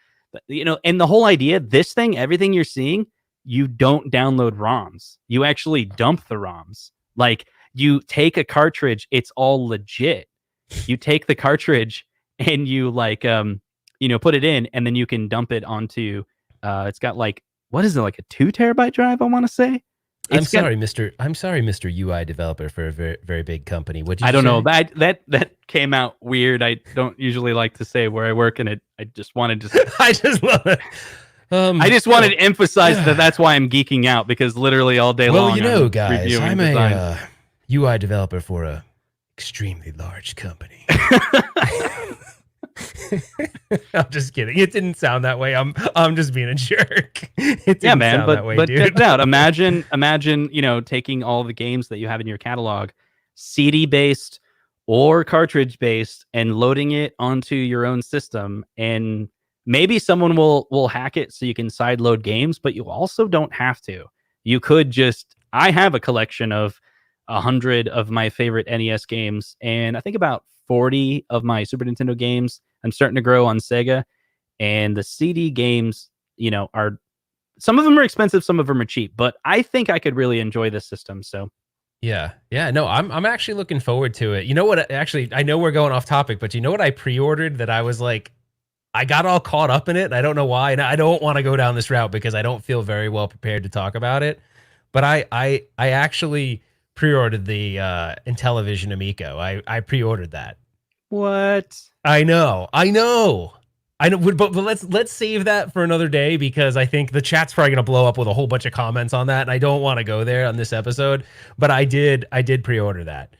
and the whole idea, this thing, everything you're seeing, you don't download ROMs. You actually dump the ROMs. Like, you take a cartridge, it's all legit. You take the cartridge and you like put it in, and then you can dump it onto it's got like, what is it, like a 2 terabyte drive, I want to say. I'm sorry, Mr. UI developer for a very, very big company. What did you I don't say? know. That came out weird. I don't usually like to say where I work, and I just wanted to I just love it. I just wanted to emphasize that that's why I'm geeking out, because literally all day long. Well, you know, guys, I'm designs. a UI developer for a extremely large company. I'm just kidding. It didn't sound that way. I'm just being a jerk. It didn't sound that way, but dude. check it out. Imagine, taking all the games that you have in your catalog, CD based or cartridge based, and loading it onto your own system. And maybe someone will hack it so you can sideload games, but you also don't have to. You could just. I have a collection of 100 of my favorite NES games, and I think about 40 of my Super Nintendo games. I'm starting to grow on Sega, and the CD games, are, some of them are expensive, some of them are cheap, but I think I could really enjoy this system. So yeah, no, I'm actually looking forward to it. You know what? Actually, I know we're going off topic, but you know what I pre-ordered that I was like, I got all caught up in it, and I don't know why, and I don't want to go down this route because I don't feel very well prepared to talk about it. But I actually pre-ordered the Intellivision Amico. I pre-ordered that. what? I know, but let's save that for another day, because I think the chat's probably gonna blow up with a whole bunch of comments on that, and I don't want to go there on this episode. But I did pre-order that.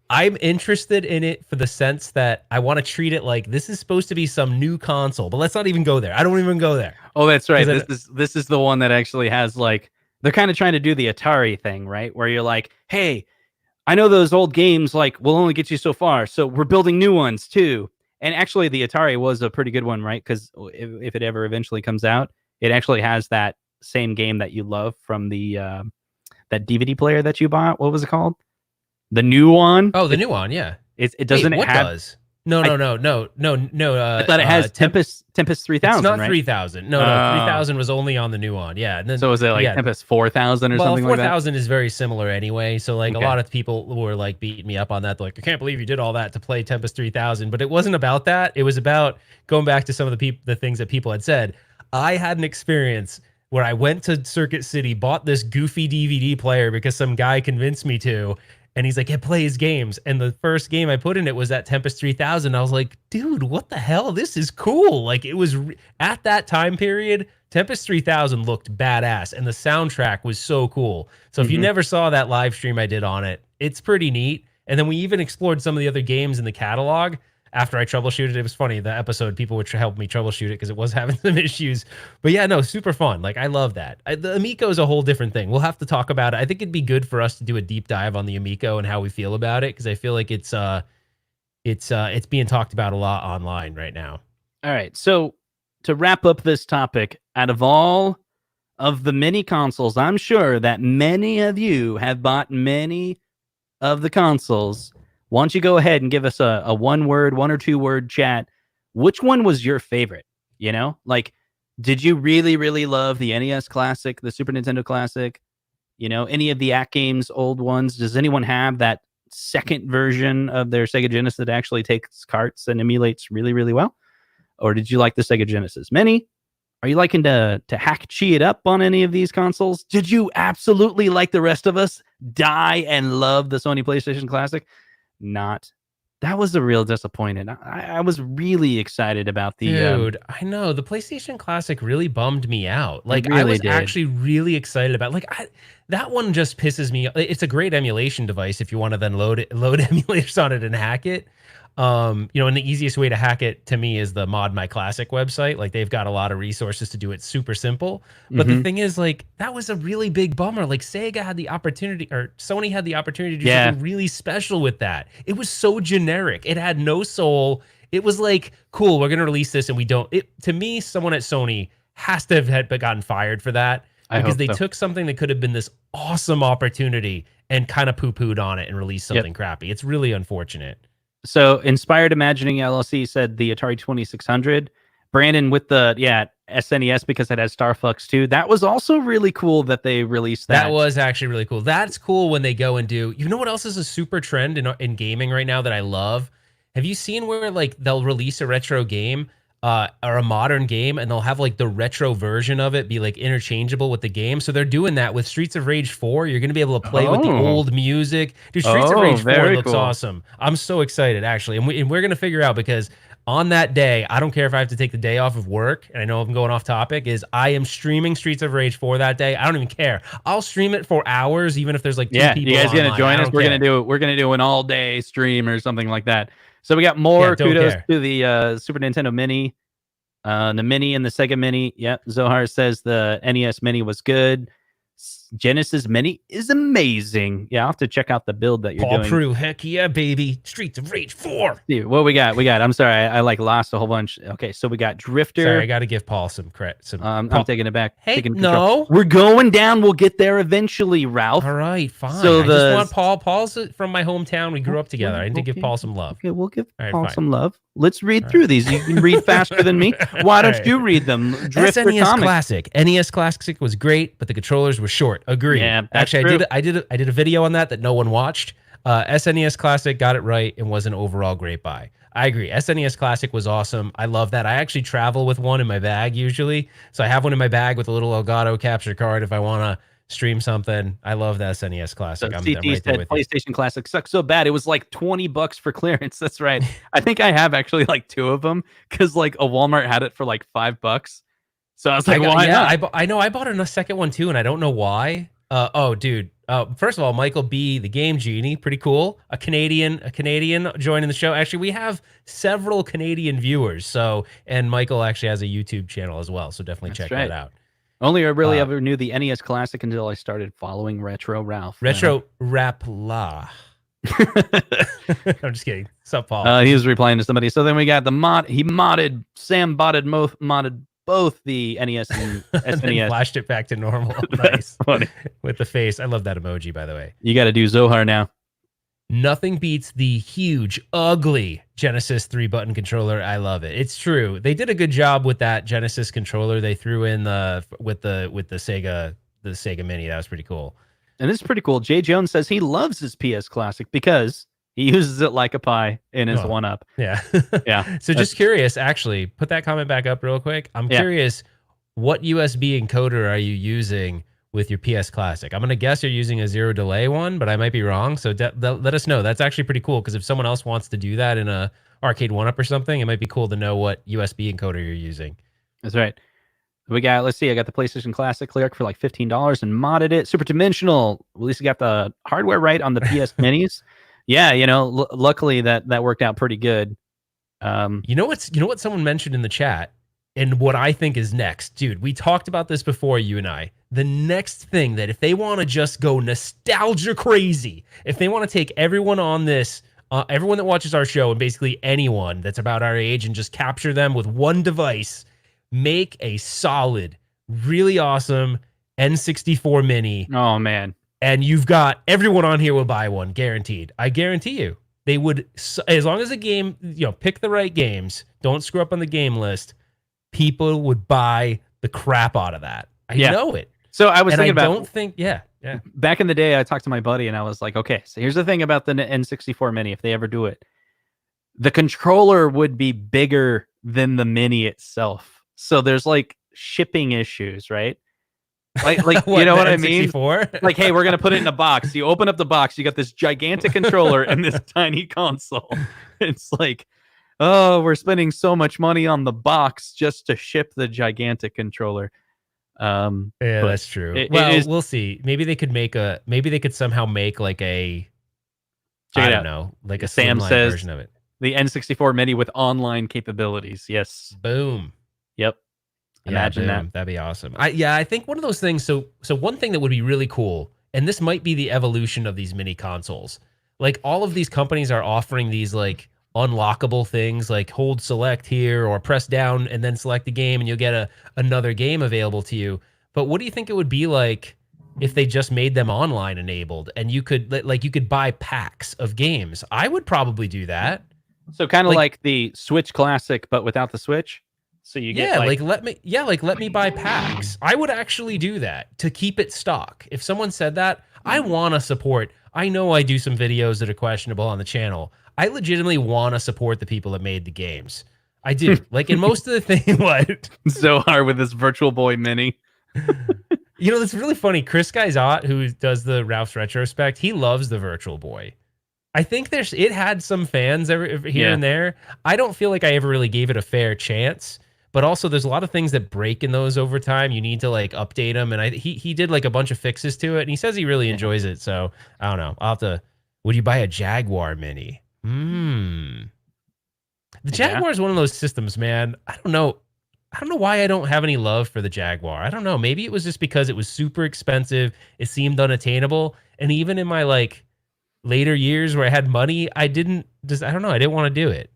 I'm interested in it for the sense that I want to treat it like this is supposed to be some new console, but let's not even go there. I don't even go there. Oh, that's right. This is the one that actually has, like, they're kind of trying to do the Atari thing, right? Where you're like, hey, I know those old games like will only get you so far, so we're building new ones too. And actually, the Atari was a pretty good one, right? Because if it ever eventually comes out, it actually has that same game that you love from the that DVD player that you bought. What was it called? The new one. Oh, the new one, yeah. It doesn't Wait, what have. Does? No. I thought it has Tempest 3000. It's not right? 3000. No, 3000 was only on the new one. Yeah. And then, so is it like Tempest 4000 or something like that? 4000 is very similar anyway. So like Okay. a lot of people were like beating me up on that. They're like, I can't believe you did all that to play Tempest 3000. But it wasn't about that. It was about going back to some of the things that people had said. I had an experience where I went to Circuit City, bought this goofy DVD player because some guy convinced me to. And he's like, it plays games. And the first game I put in it was that Tempest 3000. I was like, dude, what the hell? This is cool. Like, it was at that time period, Tempest 3000 looked badass. And the soundtrack was so cool. So if you never saw that live stream I did on it, it's pretty neat. And then we even explored some of the other games in the catalog. After I troubleshooted, it was funny. The episode, people would help me troubleshoot it because it was having some issues. But yeah, no, super fun. Like, I love that. The Amico is a whole different thing. We'll have to talk about it. I think it'd be good for us to do a deep dive on the Amico and how we feel about it, because I feel like it's being talked about a lot online right now. All right. So to wrap up this topic, out of all of the many consoles, I'm sure that many of you have bought many of the consoles. Why don't you go ahead and give us a 1 or 2 word chat? Which one was your favorite? Like, did you really, really love the NES Classic, the Super Nintendo Classic? Any of the ACK games, old ones? Does anyone have that second version of their Sega Genesis that actually takes carts and emulates really, really well? Or did you like the Sega Genesis Mini? Are you liking to hack cheat it up on any of these consoles? Did you absolutely, like the rest of us, die and love the Sony PlayStation Classic? Not. That was a real disappointment. I was really excited about the dude. I know the PlayStation Classic really bummed me out. Like, really I was did. actually really excited about. Like, that one just pisses me. It's a great emulation device if you want to then load emulators on it and hack it. And the easiest way to hack it to me is the Mod My Classic website. Like, they've got a lot of resources to do it super simple. But the thing is, like, that was a really big bummer. Like, Sega had the opportunity, or Sony had the opportunity to do something really special with that. It was so generic. It had no soul. It was like, cool, we're going to release this, and we don't. To me, someone at Sony has to have gotten fired for that, because they took something that could have been this awesome opportunity and kind of poo-pooed on it and released something crappy. It's really unfortunate. So Inspired Imagining LLC said the Atari 2600 Brandon with the SNES because it has Star Fox 2. That was also really cool that they released that. That was actually really cool. That's cool when they go and do. You know what else is a super trend in gaming right now that I love? Have you seen where like they'll release a retro game or a modern game and they'll have like the retro version of it be like interchangeable with the game? So they're doing that with Streets of Rage 4. You're going to be able to play with the old music. Dude, Streets of Rage 4 looks awesome. I'm so excited actually. And we're going to figure out because on that day, I don't care if I have to take the day off of work, and I know I'm going off topic, is I am streaming Streets of Rage 4 that day. I don't even care. I'll stream it for hours, even if there's like two people you guys online. Gonna join us? We're gonna do an all day stream or something like that. So we got more kudos to the Super Nintendo Mini, the Mini and the Sega Mini. Yep, Zohar says the NES Mini was good. Genesis Mini is amazing. Yeah, I'll have to check out the build that you're doing. Prue, heck yeah, baby. Streets of Rage 4. Dude, what we got? I'm sorry, I like lost a whole bunch. Okay, so we got Drifter. Sorry, I got to give Paul some credit. I'm taking it back. Hey, no. We're going down. We'll get there eventually, Ralph. All right, fine. So I just want Paul. Paul's from my hometown. We grew up together. I need to give Paul some love. Okay, we'll give Paul some love. Let's read through these. You can read faster than me. Why don't you read them? Drifter SNES Classic. NES Classic was great, but the controllers were short. Agreed. Yeah, actually, I did a video on that no one watched. SNES Classic got it right and was an overall great buy. I agree. SNES Classic was awesome. I love that. I actually travel with one in my bag usually, so I have one in my bag with a little Elgato capture card if I want to stream something. I love that SNES Classic. So CT right said PlayStation Classic sucks so bad. It was like $20 for clearance. That's right. I think I have actually like two of them because like a Walmart had it for like $5. So I was like, why not? I know. I bought a second one too, and I don't know why. Dude. First of all, Michael B, the Game Genie, pretty cool. A Canadian joining the show. Actually, we have several Canadian viewers. So, and Michael actually has a YouTube channel as well. So definitely check that out. Only I really ever knew the NES Classic until I started following RetroRalph. RetroRalph. I'm just kidding. What's up, Paul? He was replying to somebody. So then we got the mod. Sam modded both the NES and SNES. Then flashed it back to normal. Nice. Funny. With the face. I love that emoji, by the way. You got to do Zohar now. Nothing beats the huge, ugly Genesis 3-button controller. I love it. It's true. They did a good job with that Genesis controller they threw in with the Sega Mini. That was pretty cool. And this is pretty cool. Jay Jones says he loves his PS Classic because he uses it like a pie in his one-up. Yeah. Yeah. So just curious, actually, put that comment back up real quick. I'm curious, what USB encoder are you using with your PS Classic? I'm going to guess you're using a zero delay one, but I might be wrong. So let us know. That's actually pretty cool because if someone else wants to do that in a arcade one-up or something, it might be cool to know what USB encoder you're using. That's right. Let's see, I got the PlayStation Classic clear for like $15 and modded it. Super Dimensional. At least you got the hardware right on the PS Minis. Yeah, luckily that worked out pretty good. You know what someone mentioned in the chat, and what I think is next, dude. We talked about this before, you and I. The next thing that if they want to just go nostalgia crazy, if they want to take everyone on this, everyone that watches our show, and basically anyone that's about our age, and just capture them with one device, make a solid, really awesome N64 Mini. Oh man. And you've got everyone on here will buy one, guaranteed. I guarantee you. They would, as long as the game, pick the right games, don't screw up on the game list, people would buy the crap out of that. I know it. So I was thinking about, don't think, yeah. Back in the day, I talked to my buddy and I was like, okay, so here's the thing about the N64 Mini, if they ever do it. The controller would be bigger than the Mini itself. So there's like shipping issues, right? Like what, you know what I mean? Like, hey, we're gonna put it in a box. You open up the box, you got this gigantic controller and this tiny console. It's like, oh, we're spending so much money on the box just to ship the gigantic controller. Yeah, that's true. We'll see. Maybe they could somehow make like a, I don't know, like a Sam says version of it. The N64 Mini with online capabilities. Yes. Boom. Yep. Imagine that. That'd be awesome. I think one of those things. So one thing that would be really cool, and this might be the evolution of these mini consoles. Like all of these companies are offering these like unlockable things, like hold select here or press down and then select the game, and you'll get another game available to you. But what do you think it would be like if they just made them online enabled, and you could buy packs of games? I would probably do that. So kind of like the Switch Classic, but without the Switch. So you get like let me buy packs. I would actually do that to keep it stock. If someone said that, I want to support. I know I do some videos that are questionable on the channel. I legitimately want to support the people that made the games. I do. Like in most of the thing, what? Zohar with this Virtual Boy Mini. You know, it's really funny. Chris Guizot, who does the Ralph's Retrospect, he loves the Virtual Boy. I think it had some fans here and there. I don't feel like I ever really gave it a fair chance. But also, there's a lot of things that break in those over time. You need to like update them, and he did like a bunch of fixes to it, and he says he really enjoys it. So I don't know. I'll have to. Would you buy a Jaguar Mini? The Jaguar is one of those systems, man. I don't know why I don't have any love for the Jaguar. I don't know. Maybe it was just because it was super expensive. It seemed unattainable, and even in my like later years where I had money, I don't know. I didn't want to do it.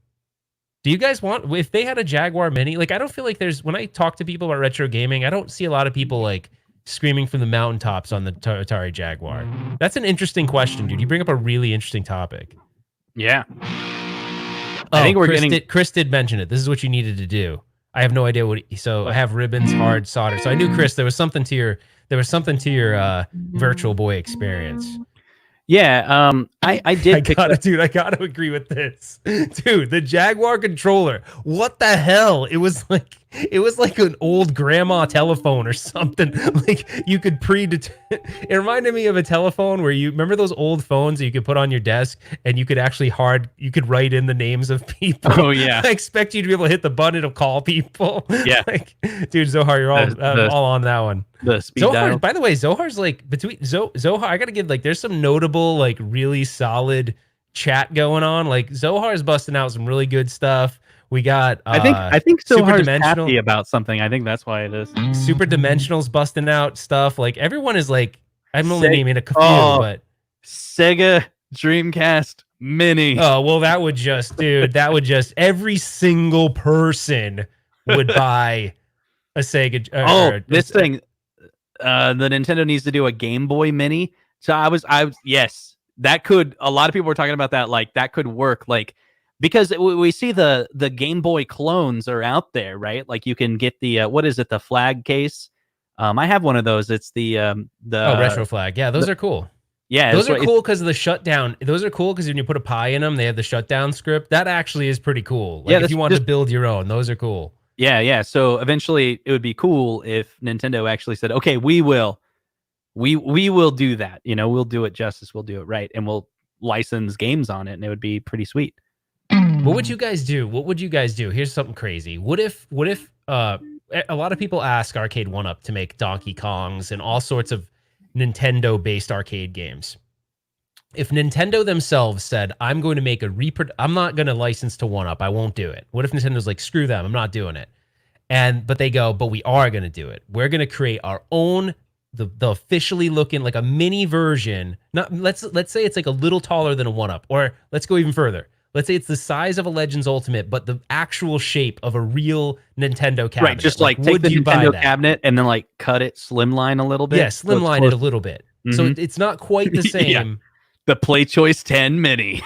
Do you guys want, if they had a Jaguar Mini, like I don't feel like when I talk to people about retro gaming, I don't see a lot of people like screaming from the mountaintops on the Atari Jaguar. That's an interesting question, dude. You bring up a really interesting topic. Yeah. I think Chris did mention it. This is what you needed to do. I have no idea I have ribbons, hard solder. So I knew, Chris, there was something to your Virtual Boy experience. Yeah, I did. I gotta agree with this, dude. The Jaguar controller. What the hell? It was like an old grandma telephone or something. Like you could it reminded me of a telephone where you remember those old phones that you could put on your desk and you could actually write in the names of people. Oh yeah. I expect you to be able to hit the button to call people. Yeah. Like, dude, Zohar, you're all on that one. The speed Zohar, dial. by the way, Zohar's like between Zohar. I gotta give there's some notable like really solid chat going on. Like Zohar's busting out some really good stuff. We got I think Zohar's happy about something. I think that's why it is. Super Dimensional's busting out stuff. Like everyone is like, I'm only naming a few, but Sega Dreamcast Mini. Oh well, that would just every single person would buy a Sega. This thing. The Nintendo needs to do a Game Boy Mini. So I was yes, that could. A lot of people were talking about that. Like that could work. Like because we see the Game Boy clones are out there, right? Like you can get the what is it? The flag case. I have one of those. It's the retro flag. Yeah, those are cool. Yeah, those are cool because of the shutdown. Those are cool because when you put a pie in them, they have the shutdown script. That actually is pretty cool. Like if you wanted to build your own, those are cool. Yeah. So eventually, it would be cool if Nintendo actually said, "Okay, we will do that. You know, we'll do it justice. We'll do it right, and we'll license games on it, and it would be pretty sweet." What would you guys do? Here's something crazy. What if a lot of people ask Arcade 1UP to make Donkey Kongs and all sorts of Nintendo-based arcade games. If Nintendo themselves said, I'm going to make I'm not going to license to 1UP, I won't do it. What if Nintendo's like, screw them, I'm not doing it. But they go, but we are going to do it. We're going to create our own, the officially looking like a mini version. Let's say it's like a little taller than a 1UP, or let's go even further. Let's say it's the size of a Legends Ultimate, but the actual shape of a real Nintendo cabinet. Right, just like take the Nintendo cabinet and then like cut it slimline a little bit. Yeah, slimline it a little bit. Mm-hmm. So it's not quite the same. Yeah. The Play Choice 10 Mini.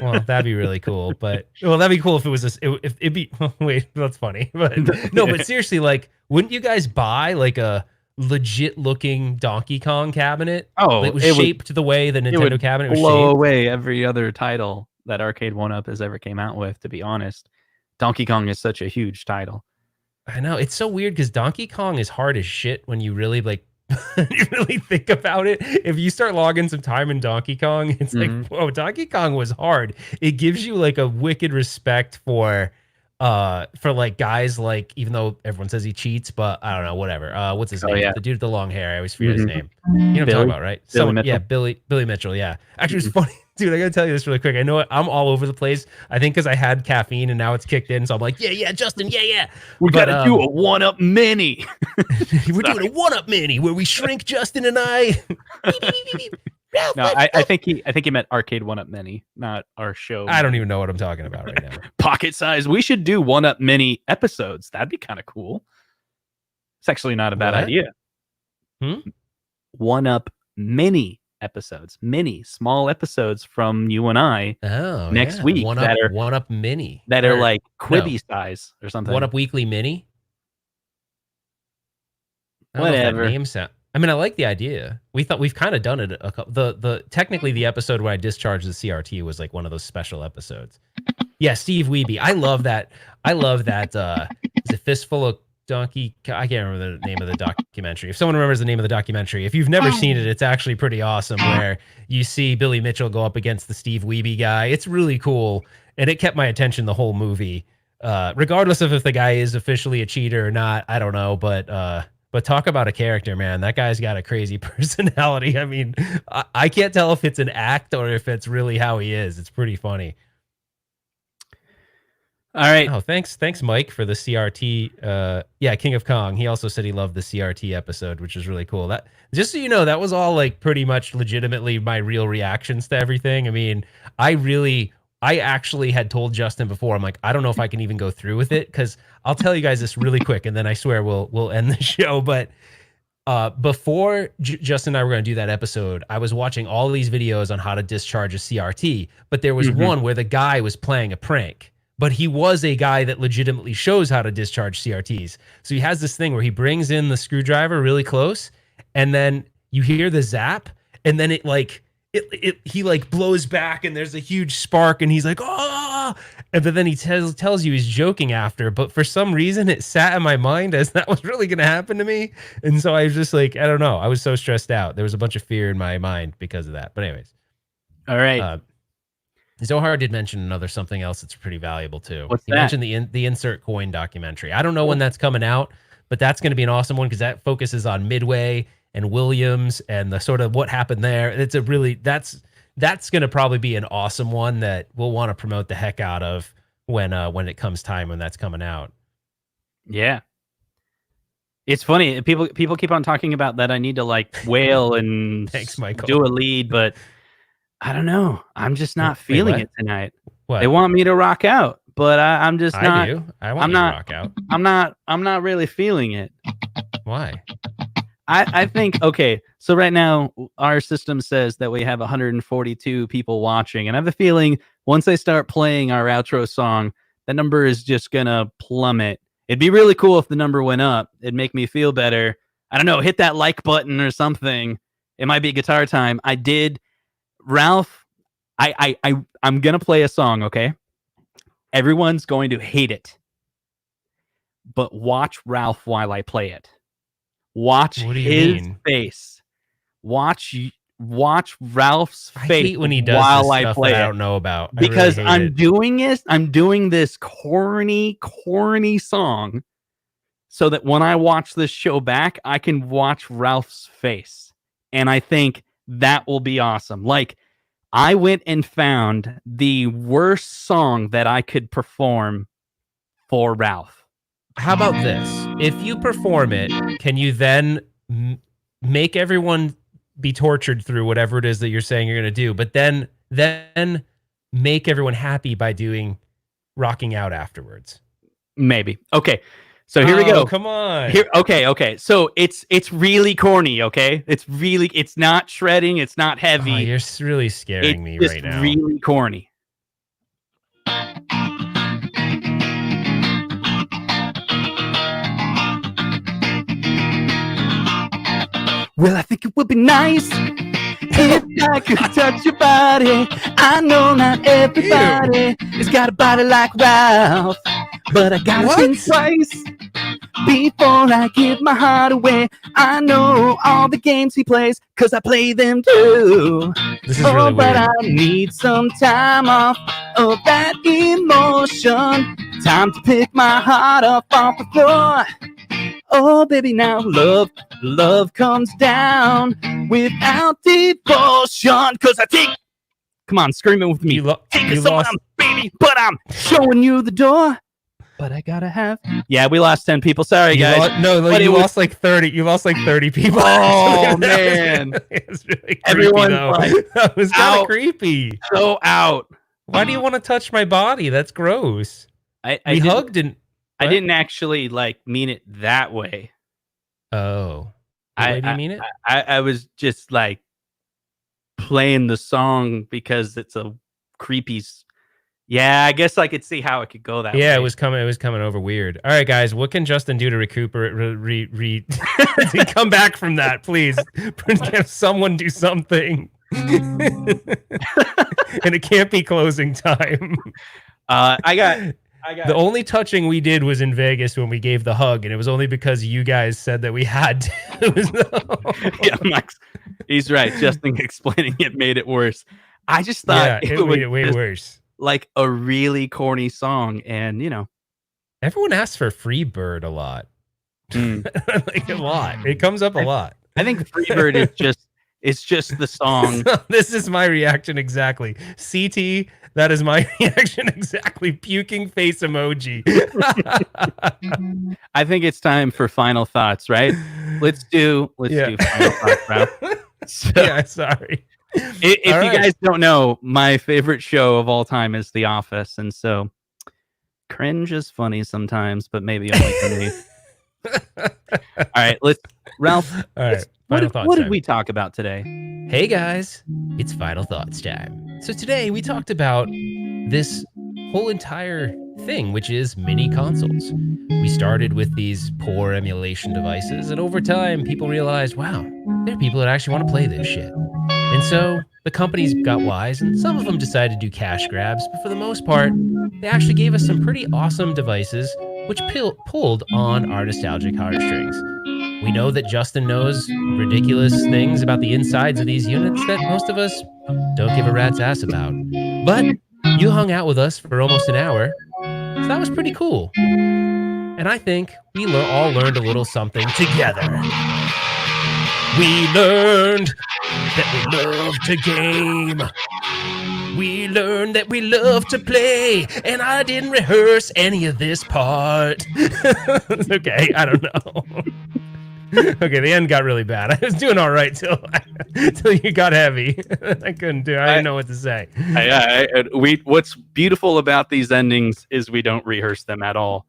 Well, that'd be really cool. But that'd be cool if it was if it'd be. Wait, that's funny. But no, but seriously, like, wouldn't you guys buy like a legit looking Donkey Kong cabinet? Oh, it was shaped the way the Nintendo cabinet was shaped. Blow away every other title that Arcade 1UP has ever came out with, to be honest. Donkey Kong is such a huge title. I know. It's so weird because Donkey Kong is hard as shit when you really you really think about it. If you start logging some time in Donkey Kong, it's like, whoa, Donkey Kong was hard. It gives you like a wicked respect for like guys like, even though everyone says he cheats, but I don't know, whatever. What's his name? Yeah. The dude with the long hair. I always forget his name. You know what I'm talking about, right? Billy Mitchell. Yeah. Actually, it's funny. Dude, I gotta tell you this really quick. I know I'm all over the place. I think because I had caffeine and now it's kicked in, so I'm like, yeah, Justin, yeah. We gotta do a 1UP Mini. We're doing a 1UP Mini where we shrink Justin and I. No, I think he meant Arcade 1UP Mini, not our show. I don't even know what I'm talking about right now. Pocket size. We should do 1UP Mini episodes. That'd be kind of cool. It's actually not a bad idea. 1UP Mini episodes, mini, small episodes from you and I next week one up mini that are like Quibi size or something. One Up Weekly Mini. I don't know if that name sound. I mean, I like the idea. We've kind of done it a couple. Technically the episode where I discharged the CRT was like one of those special episodes. Yeah, Steve Wiebe. I love that. Is it Fistful of Donkey? I can't remember the name of the documentary. If someone remembers the name of the documentary, if you've never seen it, it's actually pretty awesome. Where you see Billy Mitchell go up against the Steve Wiebe guy. It's really cool, and it kept my attention the whole movie. Regardless of if the guy is officially a cheater or not, I don't know, but talk about a character, man. That guy's got a crazy personality. I mean, I can't tell if it's an act or if it's really how he is. It's pretty funny. All right. Oh, thanks, Mike, for the CRT. Yeah, King of Kong. He also said he loved the CRT episode, which is really cool. That, just so you know, that was all like pretty much legitimately my real reactions to everything. I mean, I actually had told Justin before, I'm like, I don't know if I can even go through with it, because I'll tell you guys this really quick, and then I swear we'll end the show. But before Justin and I were going to do that episode, I was watching all these videos on how to discharge a CRT, but there was one where the guy was playing a prank, but he was a guy that legitimately shows how to discharge CRTs. So he has this thing where he brings in the screwdriver really close, and then you hear the zap, and then he like blows back and there's a huge spark and he's like, oh, and but then he tells you he's joking after, but for some reason it sat in my mind as that was really going to happen to me. And so I was just like, I don't know. I was so stressed out. There was a bunch of fear in my mind because of that. But anyways. All right. Zohar did mention something else that's pretty valuable too. What's he that? mentioned the Insert Coin documentary. I don't know when that's coming out, but that's going to be an awesome one because that focuses on Midway and Williams and the sort of what happened there. It's a really, that's going to probably be an awesome one that we'll want to promote the heck out of when it comes time when that's coming out. Yeah. It's funny. People keep on talking about that. I need to like wail and Thanks, Michael. Do a lead, but I don't know. I'm just not feeling it tonight. What? They want me to rock out, but I'm just not. I do. I want you to rock out. I'm not really feeling it. Why? I think, okay, so right now our system says that we have 142 people watching, and I have a feeling once I start playing our outro song, that number is just gonna plummet. It'd be really cool if the number went up. It'd make me feel better. I don't know, hit that like button or something. It might be guitar time. I did, Ralph, I'm gonna play a song, okay? Everyone's going to hate it. But watch Ralph while I play it. Watch his face. Watch Ralph's face. I hate when he does while this stuff I play that it. I don't know about. Because I'm doing this corny song so that when I watch this show back, I can watch Ralph's face. And I think that will be awesome. Like, I went and found the worst song that I could perform for Ralph. How about this? If you perform it, can you then make everyone be tortured through whatever it is that you're saying you're going to do, but then make everyone happy by doing rocking out afterwards? Maybe. Okay. So here we go. Come on. Okay. So it's really corny, okay? It's not shredding, it's not heavy. Oh, you're really scaring me right now. It's really corny. Well, I think it would be nice if I could touch your body. I know not everybody has got a body like Ralph, but I gotta think twice before I give my heart away. I know all the games he plays, cause I play them too. This is really but weird. I need some time off of that emotion. Time to pick my heart up off the floor. Oh, baby, now love comes down without devotion. Cause I take, come on, scream it with me. Take it so baby, but I'm showing you the door. But I gotta have. Yeah, we lost 10 people. Sorry, guys. You lost like 30. You lost like 30 people. Oh man, it's really creepy, everyone's like, that was kind of creepy. So out. Why do you want to touch my body? That's gross. I hugged and. I didn't actually like mean it that way. Oh, how do you mean it? I was just like, playing the song because it's a creepy. Yeah, I guess I could see how it could go that way. Yeah, it was coming over weird. All right, guys, what can Justin do to recuperate to come back from that, please? Have someone do something. And it can't be closing time. I got the only touching we did was in Vegas when we gave the hug, and it was only because you guys said that we had to. Yeah, Max, he's right. Justin explaining it made it worse. I just thought it made it way worse. Like a really corny song, and everyone asks for Freebird a lot. Like a lot. It comes up a lot. I think Freebird is just the song. This is my reaction exactly. CT, that is my reaction exactly. Puking face emoji. I think it's time for final thoughts, right? Let's do final thoughts, Ralph. So, yeah, sorry. If you guys don't know, my favorite show of all time is The Office, and so cringe is funny sometimes, but maybe only for me. All right, Ralph. All right, what did we talk about today? Hey guys, it's Final Thoughts time. So today we talked about this whole entire thing, which is mini consoles. We started with these poor emulation devices, and over time, people realized, wow, there are people that actually want to play this shit. And so the companies got wise, and some of them decided to do cash grabs, but for the most part, they actually gave us some pretty awesome devices which pulled on our nostalgic heartstrings. We know that Justin knows ridiculous things about the insides of these units that most of us don't give a rat's ass about. But you hung out with us for almost an hour, so that was pretty cool. And I think we all learned a little something together. We learned that we love to game. We learned that we love to play, and I didn't rehearse any of this part. Okay, I don't know. Okay, the end got really bad. I was doing all right till you got heavy. I couldn't do it. I didn't know what to say. What's beautiful about these endings is we don't rehearse them at all.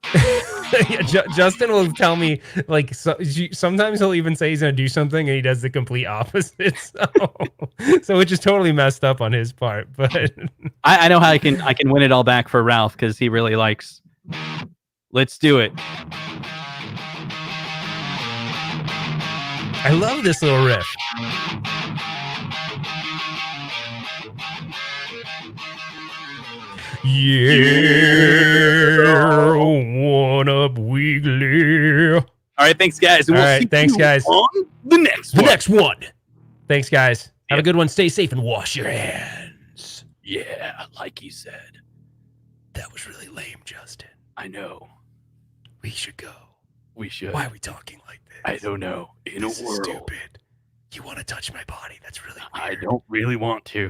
Yeah, Justin will tell me, like, sometimes he'll even say he's going to do something, and he does the complete opposite. So which is totally messed up on his part. But I know how I can win it all back for Ralph, because he really likes. Let's do it. I love this little riff. Yeah, one up Wiggly. All right, thanks, guys. All right, thanks, guys. On the next one. Thanks, guys. Have a good one. Stay safe and wash your hands. Yeah, like you said. That was really lame, Justin. I know. We should go. We should. Why are we talking like this? I don't know. This is stupid. You want to touch my body? That's really weird. I don't really want to.